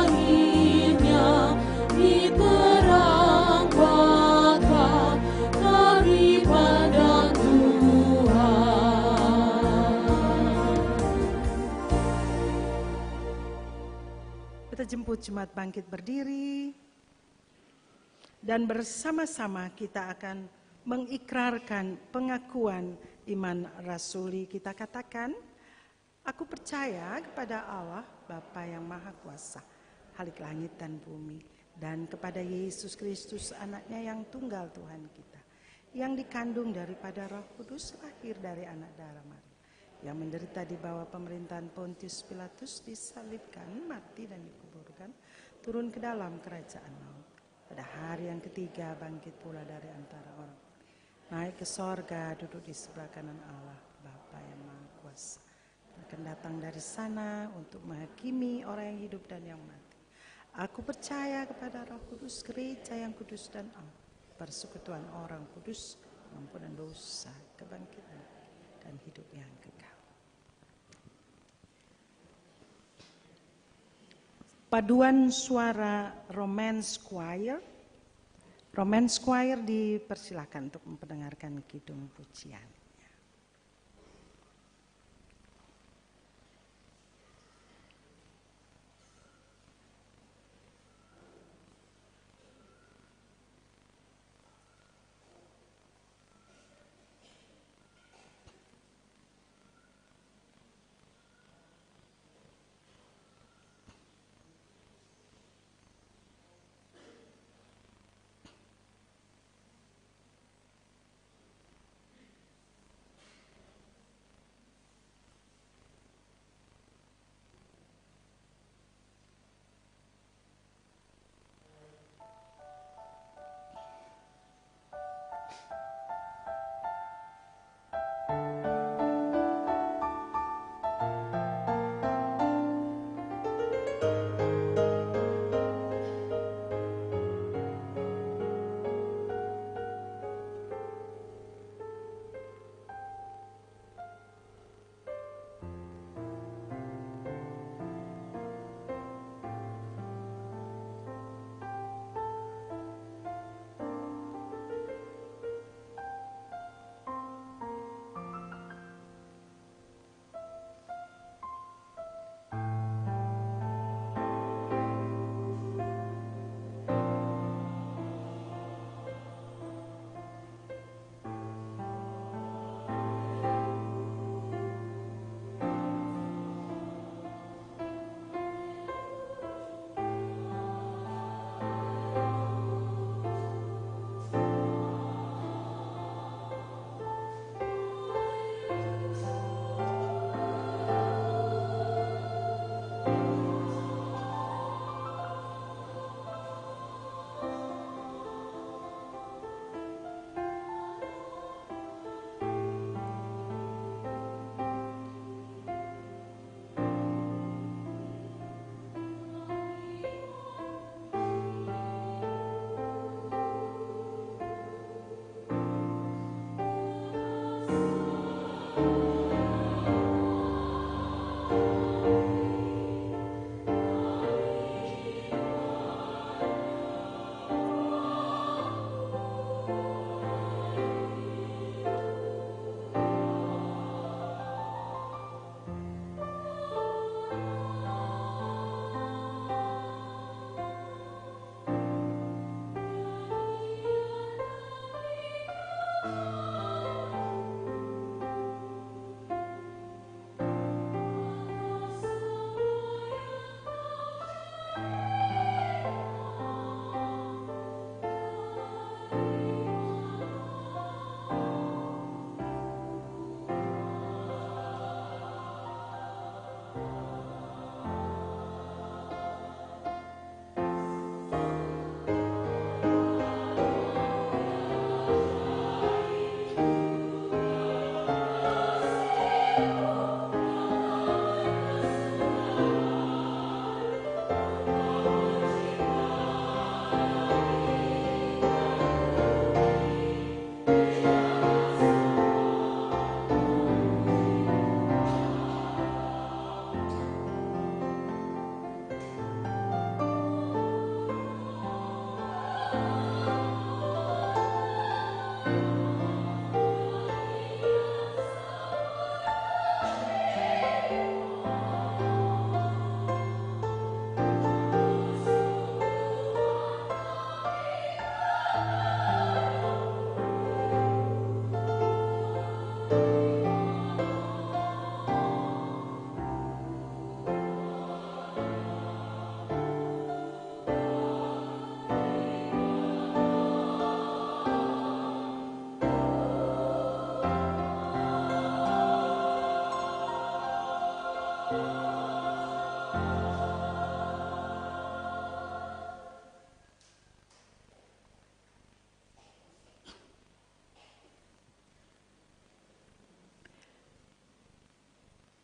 akhirnya di terang baka kami pandang Tuhan. Kita jemput jemaat bangkit berdiri dan bersama-sama kita akan mengikrarkan pengakuan iman rasuli. Kita katakan, aku percaya kepada Allah Bapa yang Maha Kuasa, Khalik langit dan bumi, dan kepada Yesus Kristus anaknya yang tunggal Tuhan kita, yang dikandung daripada Roh Kudus, lahir dari anak darah Maria, yang menderita di bawah pemerintahan Pontius Pilatus, disalibkan, mati dan dikuburkan, turun ke dalam kerajaan maut. Pada hari yang ketiga bangkit pula dari antara orang, naik ke sorga, duduk di sebelah kanan Allah Bapa yang Maha Kuasa, akan datang dari sana untuk menghakimi orang yang hidup dan yang mati. Aku percaya kepada Roh Kudus, gereja yang kudus dan am, persekutuan orang kudus, pengampunan dosa, kebangkitan dan hidup yang kekal. Paduan suara Romance Choir. Romance Choir dipersilakan untuk mendengarkan kidung pujian.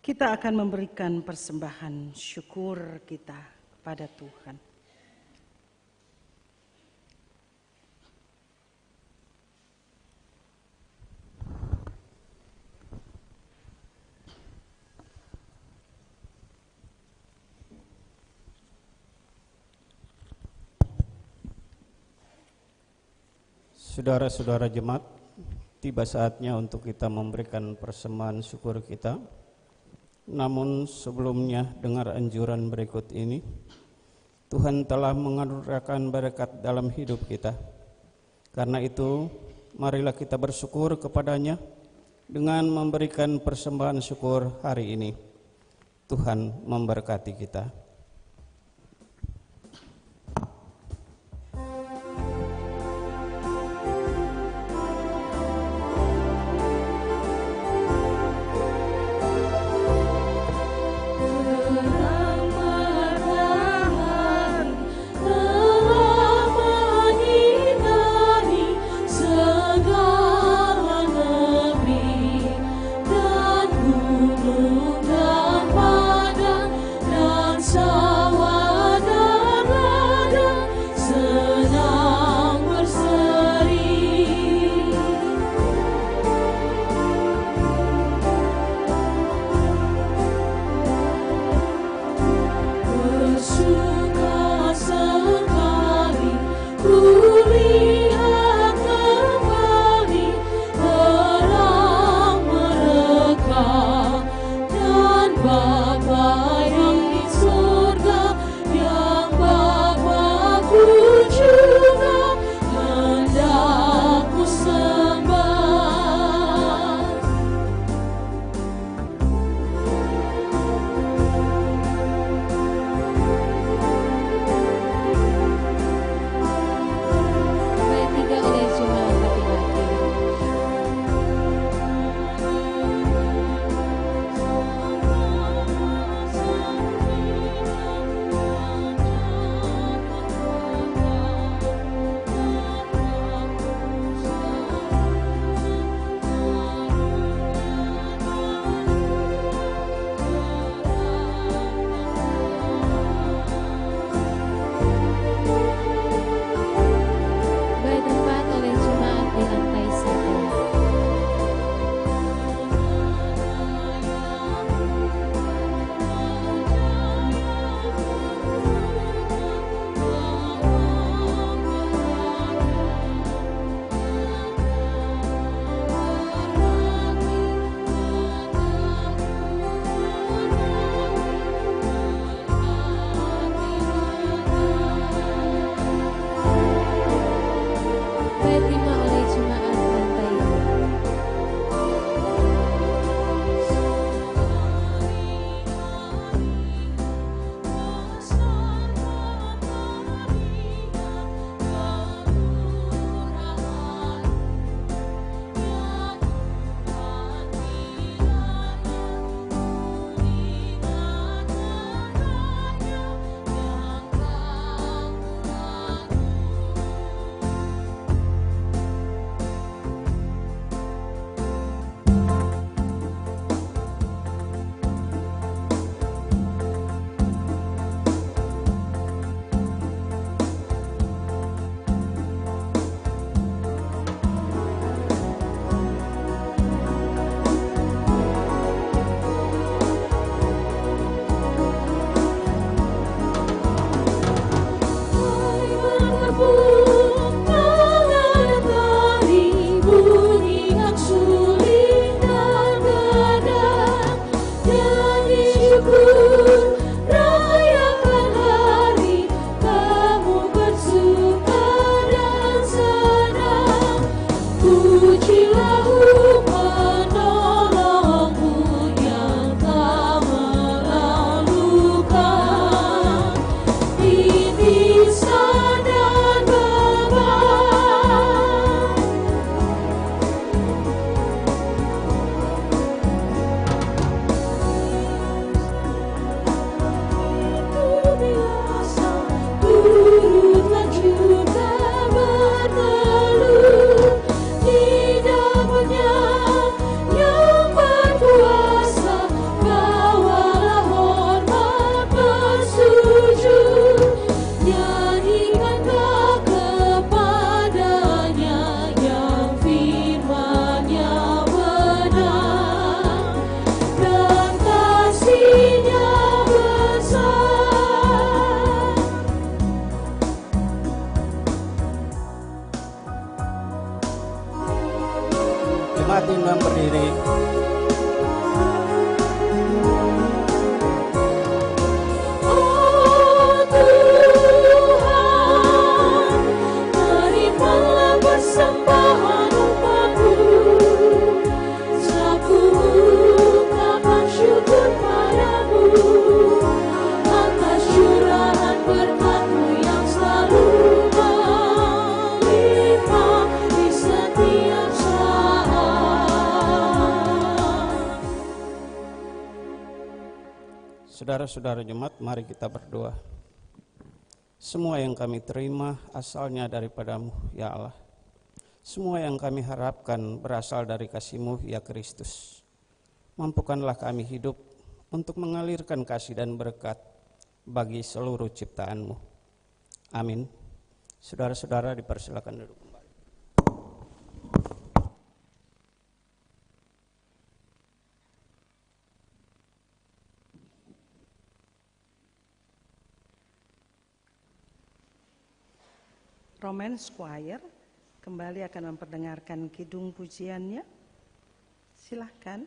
Kita akan memberikan persembahan syukur kita kepada Tuhan. Saudara-saudara jemaat, tiba saatnya untuk kita memberikan persembahan syukur kita. Namun sebelumnya dengar anjuran berikut ini. Tuhan telah menganugerahkan berkat dalam hidup kita. Karena itu, marilah kita bersyukur kepadanya dengan memberikan persembahan syukur hari ini. Tuhan memberkati kita. Dan gunung dan padang dan jemaat undang berdiri. Oh Tuhan, terimalah persembahan umatmu. Aku ungkapkan syukur padamu atas curahan berkat-Mu yang selalu melimpah di setiap saat. Saudara-saudara jemaat, mari kita berdoa. Semua yang kami terima asalnya daripada-Mu, ya Allah. Semua yang kami harapkan berasal dari kasih-Mu, ya Kristus. Mampukanlah kami hidup untuk mengalirkan kasih dan berkat bagi seluruh ciptaan-Mu. Amin. Saudara-saudara dipersilakan duduk kembali. Romance Choir kembali akan memperdengarkan kidung pujiannya. Silahkan.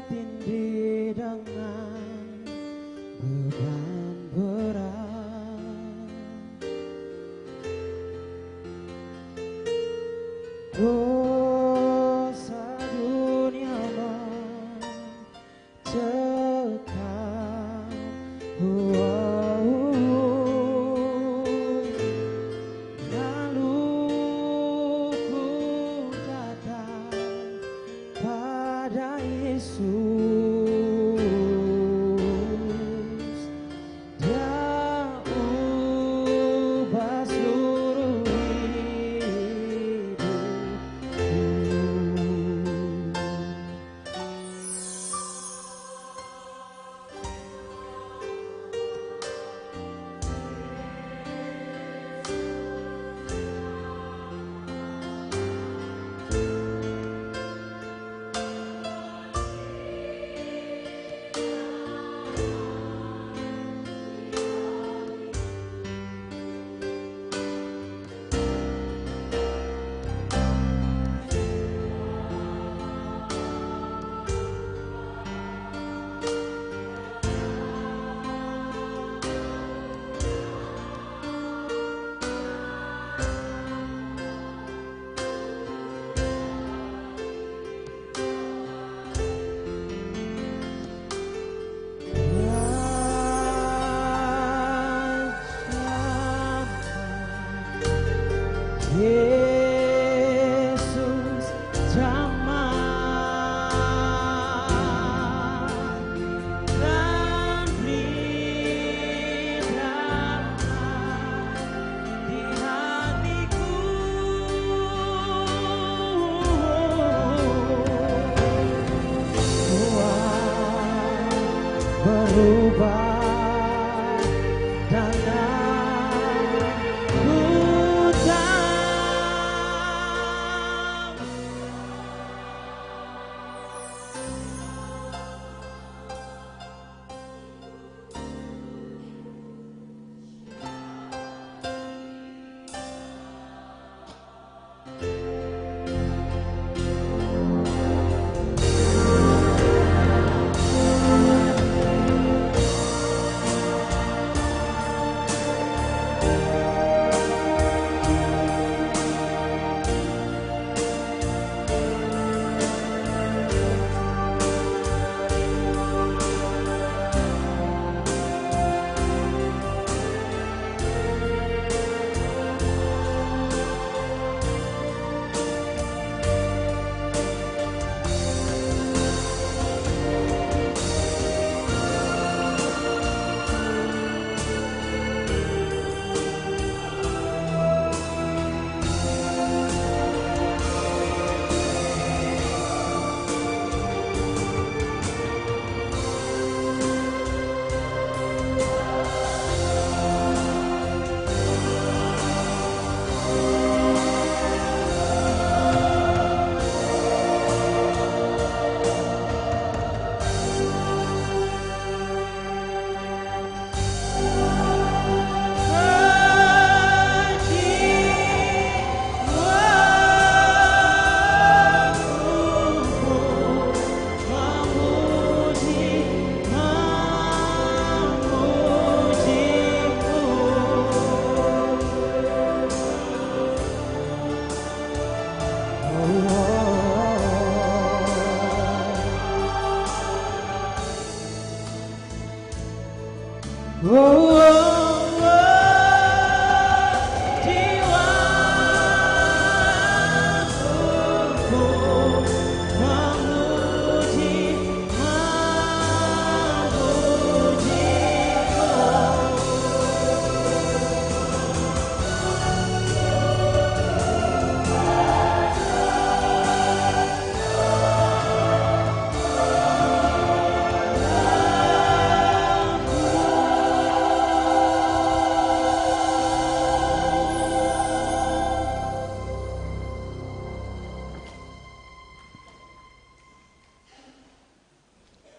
Tertindih dengan beban berat, dosa dunia mencekam. Lalu ku datang pada Yesus, Dia ubah seluruh hidup Yesus jamah dan beri damai di hatiku. Berubah dan aku tahu.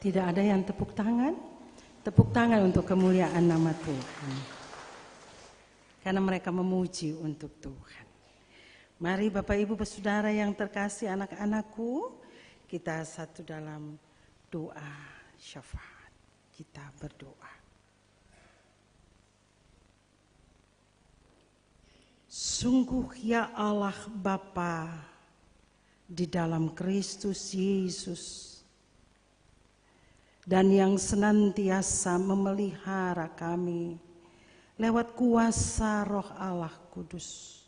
Tidak ada yang tepuk tangan? Tepuk tangan untuk kemuliaan nama Tuhan. Karena mereka memuji untuk Tuhan. Mari Bapak Ibu Saudara yang terkasih, anak-anakku, kita satu dalam doa syafaat. Kita berdoa. Sungguh ya Allah Bapa di dalam Kristus Yesus, dan yang senantiasa memelihara kami lewat kuasa Roh Allah Kudus.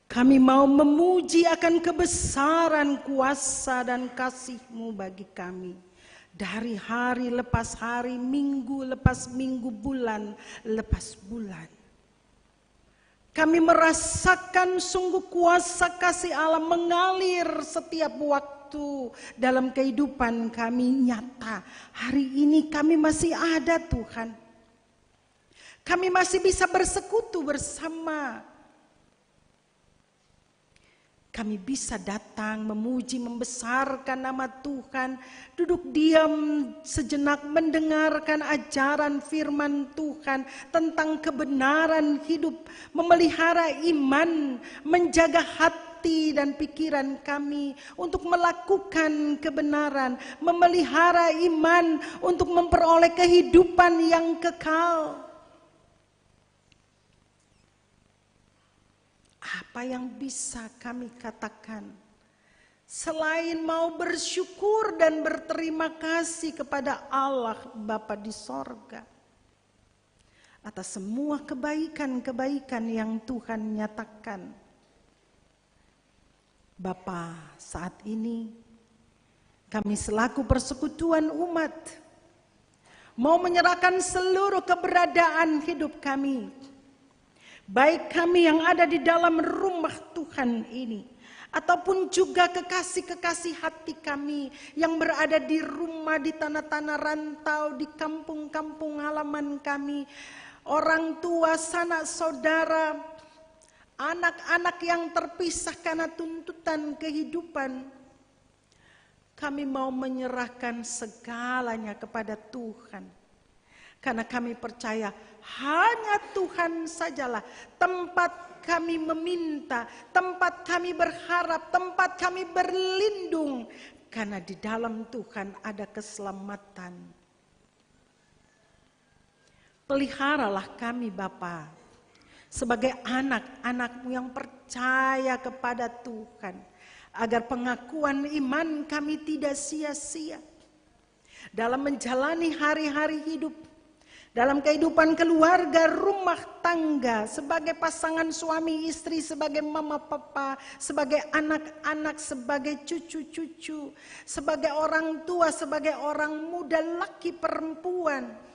Kami mau memuji akan kebesaran kuasa dan kasih-Mu bagi kami. Dari hari lepas hari, minggu lepas minggu, bulan lepas bulan. Kami merasakan sungguh kuasa kasih Allah mengalir setiap waktu dalam kehidupan kami nyata. Hari ini kami masih ada Tuhan. Kami masih bisa bersekutu bersama. Kami bisa datang memuji, membesarkan nama Tuhan. Duduk diam sejenak mendengarkan ajaran firman Tuhan tentang kebenaran hidup. Memelihara iman, menjaga hati dan pikiran kami untuk melakukan kebenaran. Memelihara iman untuk memperoleh kehidupan yang kekal. Apa yang bisa kami katakan selain mau bersyukur dan berterima kasih kepada Allah Bapa di sorga atas semua kebaikan-kebaikan yang Tuhan nyatakan. Bapa, saat ini kami selaku persekutuan umat mau menyerahkan seluruh keberadaan hidup kami, baik kami yang ada di dalam rumah Tuhan ini, ataupun juga kekasih-kekasih hati kami yang berada di rumah, di tanah-tanah rantau, di kampung-kampung halaman kami, orang tua, sanak saudara, anak-anak yang terpisah karena tuntutan kehidupan. Kami mau menyerahkan segalanya kepada Tuhan. Karena kami percaya hanya Tuhan sajalah tempat kami meminta, tempat kami berharap, tempat kami berlindung. Karena di dalam Tuhan ada keselamatan. Peliharalah kami Bapa, sebagai anak-anak-Mu yang percaya kepada Tuhan. Agar pengakuan iman kami tidak sia-sia dalam menjalani hari-hari hidup, dalam kehidupan keluarga, rumah tangga, sebagai pasangan suami istri, sebagai mama papa, sebagai anak-anak, sebagai cucu-cucu, sebagai orang tua, sebagai orang muda, laki perempuan.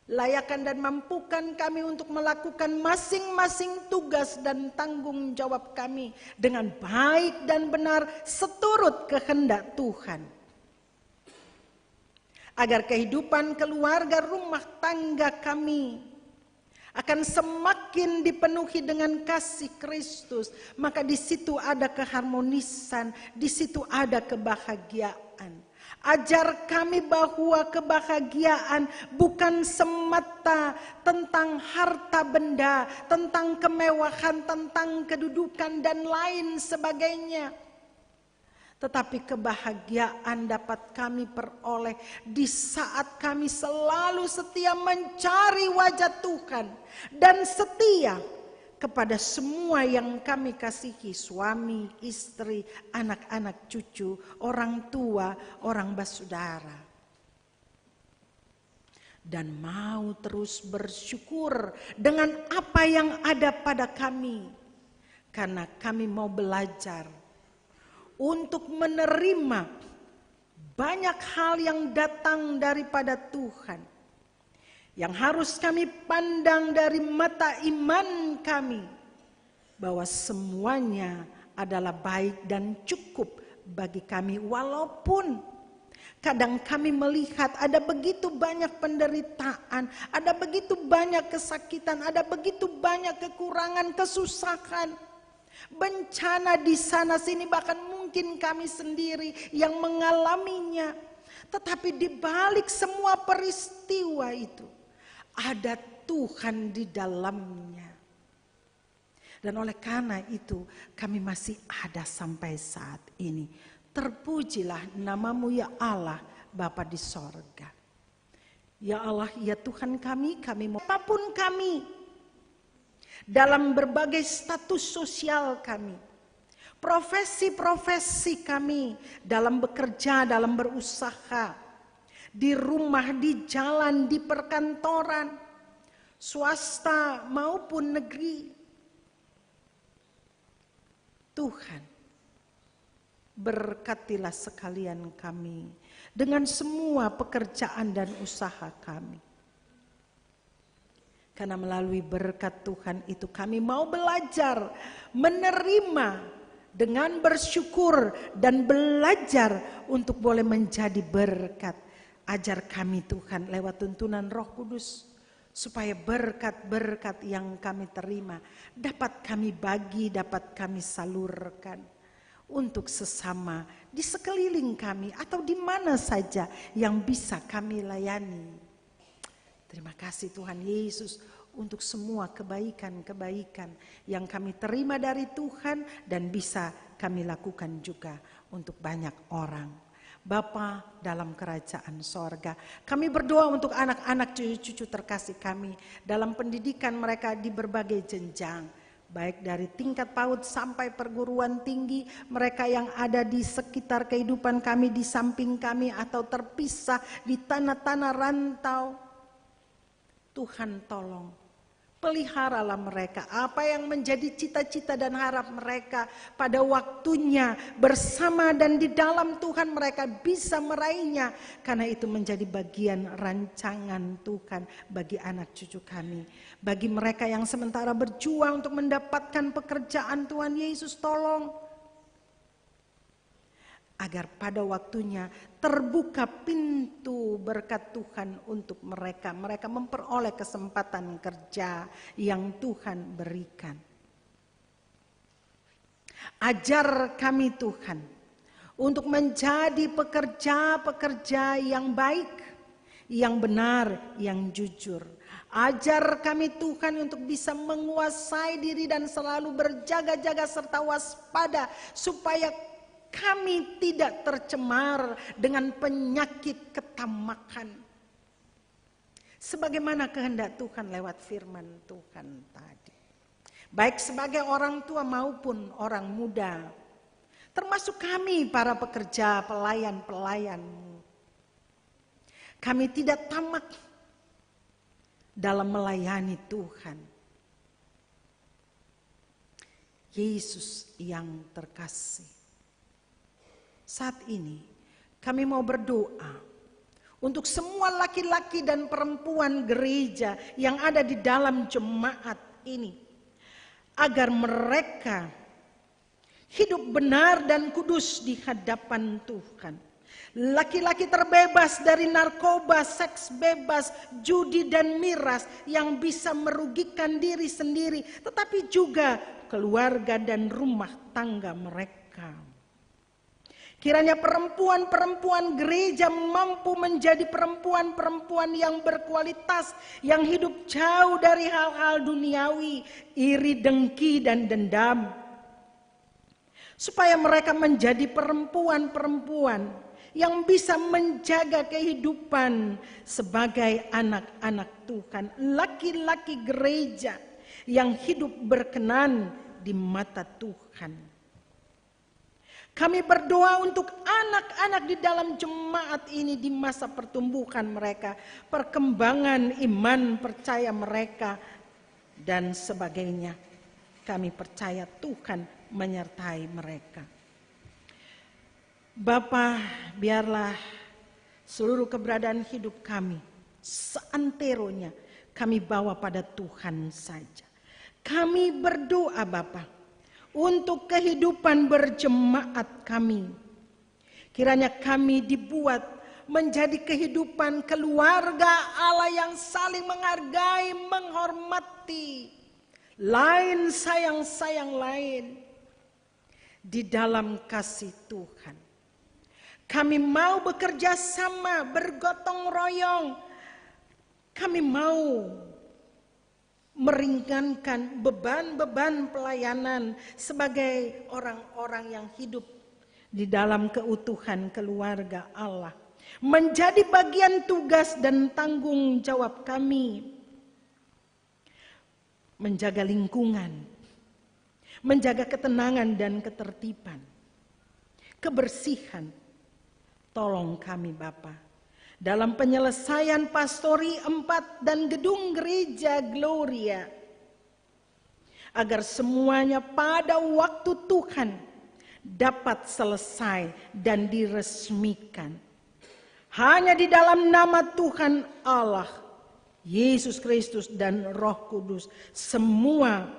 Layakan dan mampukan kami untuk melakukan masing-masing tugas dan tanggung jawab kami dengan baik dan benar seturut kehendak Tuhan. Agar kehidupan keluarga rumah tangga kami akan semakin dipenuhi dengan kasih Kristus, maka di situ ada keharmonisan, di situ ada kebahagiaan. Ajar kami bahwa kebahagiaan bukan semata tentang harta benda, tentang kemewahan, tentang kedudukan dan lain sebagainya. Tetapi kebahagiaan dapat kami peroleh di saat kami selalu setia mencari wajah Tuhan dan setia kepada semua yang kami kasihi, suami, istri, anak-anak, cucu, orang tua, orang basudara. Dan mau terus bersyukur dengan apa yang ada pada kami. Karena kami mau belajar untuk menerima banyak hal yang datang daripada Tuhan. Yang harus kami pandang dari mata iman kami, bahwa semuanya adalah baik dan cukup bagi kami. Walaupun kadang kami melihat ada begitu banyak penderitaan, ada begitu banyak kesakitan, ada begitu banyak kekurangan, kesusahan, bencana di sana sini, bahkan mungkin kami sendiri yang mengalaminya. Tetapi di balik semua peristiwa itu ada Tuhan di dalamnya. Dan oleh karena itu kami masih ada sampai saat ini. Terpujilah namamu ya Allah Bapa di sorga. Ya Allah, ya Tuhan kami mau apapun kami, dalam berbagai status sosial kami, profesi-profesi kami, dalam bekerja, dalam berusaha, di rumah, di jalan, di perkantoran, swasta maupun negeri. Tuhan, berkatilah sekalian kami dengan semua pekerjaan dan usaha kami. Karena melalui berkat Tuhan itu kami mau belajar menerima dengan bersyukur dan belajar untuk boleh menjadi berkat. Ajar kami Tuhan lewat tuntunan Roh Kudus, supaya berkat-berkat yang kami terima dapat kami bagi, dapat kami salurkan untuk sesama di sekeliling kami atau di mana saja yang bisa kami layani. Terima kasih Tuhan Yesus untuk semua kebaikan-kebaikan yang kami terima dari Tuhan dan bisa kami lakukan juga untuk banyak orang. Bapa dalam kerajaan sorga, kami berdoa untuk anak-anak cucu-cucu terkasih kami dalam pendidikan mereka di berbagai jenjang, baik dari tingkat PAUD sampai perguruan tinggi, mereka yang ada di sekitar kehidupan kami, di samping kami atau terpisah di tanah-tanah rantau. Tuhan tolong, peliharalah mereka. Apa yang menjadi cita-cita dan harap mereka pada waktunya bersama dan di dalam Tuhan mereka bisa meraihnya. Karena itu menjadi bagian rancangan Tuhan bagi anak cucu kami. Bagi mereka yang sementara berjuang untuk mendapatkan pekerjaan, Tuhan Yesus tolong. Agar pada waktunya terbuka pintu berkat Tuhan untuk mereka. Mereka memperoleh kesempatan kerja yang Tuhan berikan. Ajar kami Tuhan untuk menjadi pekerja-pekerja yang baik, yang benar, yang jujur. Ajar kami Tuhan untuk bisa menguasai diri dan selalu berjaga-jaga serta waspada supaya kami tidak tercemar dengan penyakit ketamakan. Sebagaimana kehendak Tuhan lewat firman Tuhan tadi. Baik sebagai orang tua maupun orang muda. Termasuk kami para pekerja, pelayan-pelayan-Mu. Kami tidak tamak dalam melayani Tuhan. Yesus yang terkasih. Saat ini kami mau berdoa untuk semua laki-laki dan perempuan gereja yang ada di dalam jemaat ini. Agar mereka hidup benar dan kudus di hadapan Tuhan. Laki-laki terbebas dari narkoba, seks bebas, judi dan miras yang bisa merugikan diri sendiri. Tetapi juga keluarga dan rumah tangga mereka. Kiranya perempuan-perempuan gereja mampu menjadi perempuan-perempuan yang berkualitas, yang hidup jauh dari hal-hal duniawi, iri, dengki, dan dendam. Supaya mereka menjadi perempuan-perempuan yang bisa menjaga kehidupan sebagai anak-anak Tuhan, laki-laki gereja yang hidup berkenan di mata Tuhan. Kami berdoa untuk anak-anak di dalam jemaat ini di masa pertumbuhan mereka, perkembangan iman percaya mereka, dan sebagainya. Kami percaya Tuhan menyertai mereka. Bapa, biarlah seluruh keberadaan hidup kami, seanteronya kami bawa pada Tuhan saja. Kami berdoa Bapa, untuk kehidupan berjemaat kami. Kiranya kami dibuat menjadi kehidupan keluarga Allah yang saling menghargai, menghormati. Lain sayang-sayang lain. Di dalam kasih Tuhan. Kami mau bekerja sama, bergotong royong. Kami mau meringankan beban-beban pelayanan sebagai orang-orang yang hidup di dalam keutuhan keluarga Allah. Menjadi bagian tugas dan tanggung jawab kami. Menjaga lingkungan. Menjaga ketenangan dan ketertiban. Kebersihan. Tolong kami Bapa. Dalam penyelesaian pastori 4 dan gedung gereja Gloria. Agar semuanya pada waktu Tuhan dapat selesai dan diresmikan. Hanya di dalam nama Tuhan Allah, Yesus Kristus dan Roh Kudus. Semua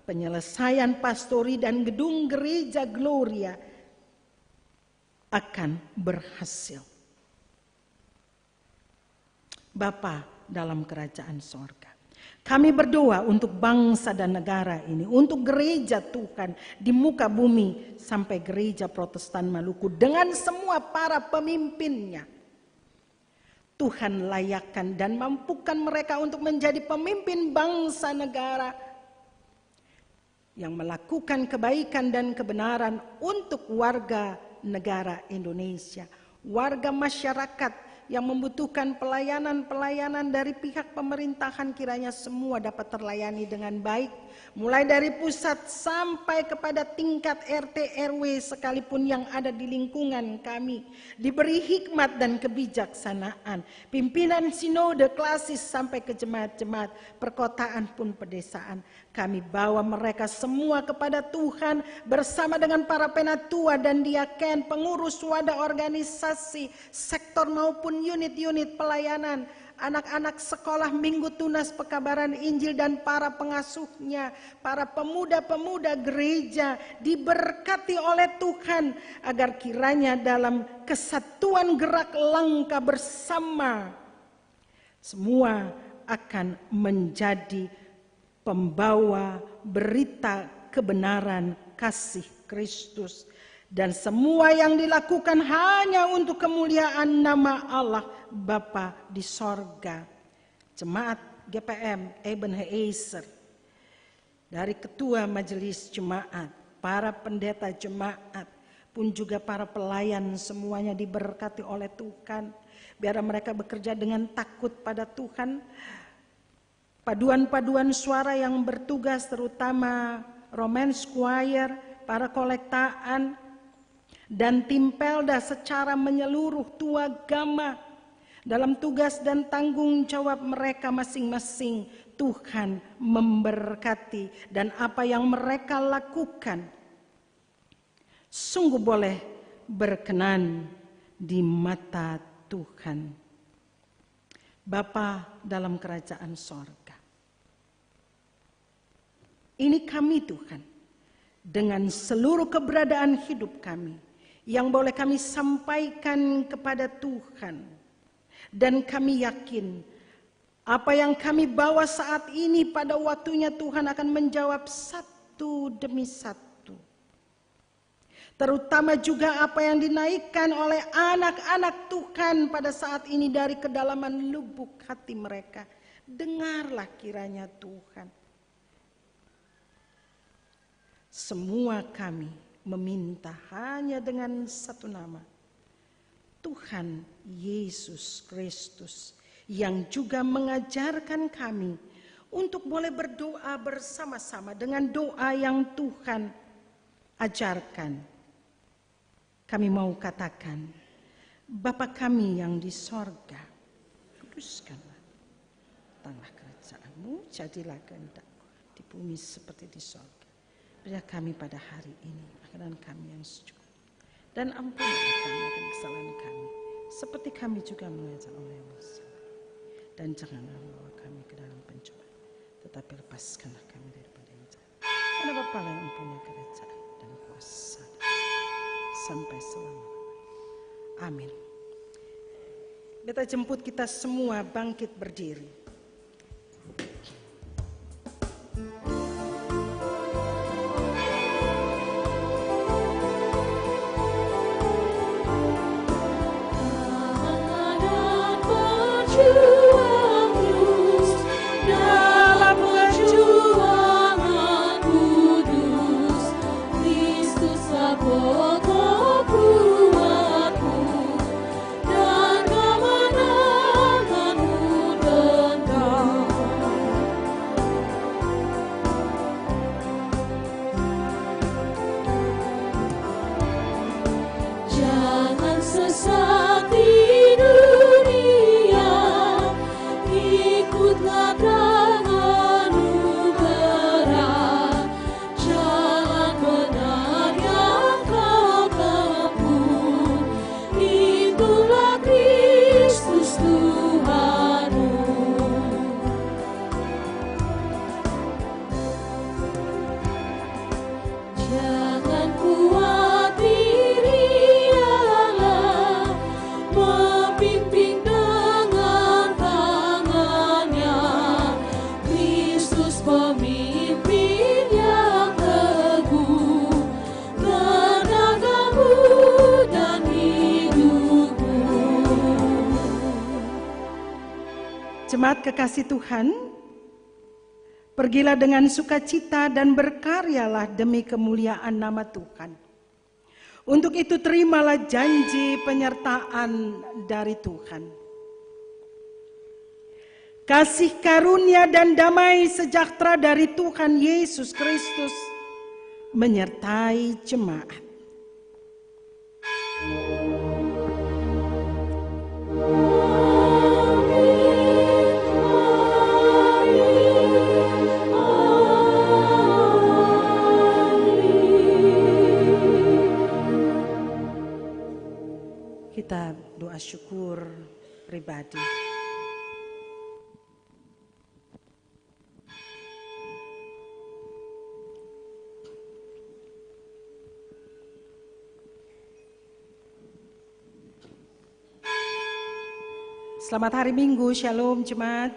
penyelesaian pastori dan gedung gereja Gloria akan berhasil. Bapa dalam kerajaan sorga. Kami berdoa untuk bangsa dan negara ini, untuk gereja Tuhan di muka bumi sampai gereja Protestan Maluku dengan semua para pemimpinnya. Tuhan layakkan dan mampukan mereka untuk menjadi pemimpin bangsa negara yang melakukan kebaikan dan kebenaran untuk warga negara Indonesia, warga masyarakat yang membutuhkan pelayanan-pelayanan dari pihak pemerintahan, kiranya semua dapat terlayani dengan baik, mulai dari pusat sampai kepada tingkat RT RW sekalipun yang ada di lingkungan kami, diberi hikmat dan kebijaksanaan. Pimpinan sinode klasis sampai ke jemaat-jemaat perkotaan pun pedesaan, kami bawa mereka semua kepada Tuhan bersama dengan para penatua dan diaken, pengurus wadah organisasi, sektor maupun unit-unit pelayanan, anak-anak sekolah minggu tunas pekabaran Injil dan para pengasuhnya, para pemuda-pemuda gereja diberkati oleh Tuhan agar kiranya dalam kesatuan gerak langkah bersama semua akan menjadi pembawa berita kebenaran kasih Kristus. Dan semua yang dilakukan hanya untuk kemuliaan nama Allah Bapa di sorga. Jemaat GPM Ebenezer, dari ketua majelis jemaat, para pendeta jemaat, pun juga para pelayan semuanya diberkati oleh Tuhan. Biar mereka bekerja dengan takut pada Tuhan. Paduan-paduan suara yang bertugas terutama Romance Choir, para kolektaan, dan tim Pelda secara menyeluruh tua gama dalam tugas dan tanggung jawab mereka masing-masing. Tuhan memberkati dan apa yang mereka lakukan sungguh boleh berkenan di mata Tuhan. Bapa dalam kerajaan sorga, ini kami Tuhan, dengan seluruh keberadaan hidup kami, yang boleh kami sampaikan kepada Tuhan. Dan kami yakin apa yang kami bawa saat ini pada waktunya Tuhan akan menjawab satu demi satu. Terutama juga apa yang dinaikkan oleh anak-anak Tuhan pada saat ini dari kedalaman lubuk hati mereka. Dengarlah kiranya Tuhan. Semua kami meminta hanya dengan satu nama, Tuhan Yesus Kristus, yang juga mengajarkan kami untuk boleh berdoa bersama-sama dengan doa yang Tuhan ajarkan. Kami mau katakan, Bapa kami yang di sorga, kuduskanlah, datanglah kerajaan-Mu, jadilah kehendak-Mu di bumi seperti di sorga. Berilah kami pada hari ini makanan kami yang secukupnya, dan ampunilah kami akan kesalahan kami, seperti kami juga mengajar oleh yang bersalah. Dan janganlah membawa kami ke dalam pencobaan, tetapi lepaskanlah kami daripada yang jahat. Karena Bapa yang mempunyai kerajaan dan kuasa sampai selama-lamanya. Amin. Kita jemput kita semua bangkit berdiri. Jemaat kekasih Tuhan, pergilah dengan sukacita dan berkaryalah demi kemuliaan nama Tuhan. Untuk itu terimalah janji penyertaan dari Tuhan. Kasih karunia dan damai sejahtera dari Tuhan Yesus Kristus menyertai jemaat. Kita doa syukur pribadi. Selamat hari Minggu, Shalom jemaat.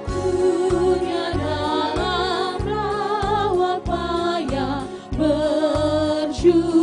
Dunia dalam rawat payah berjuang.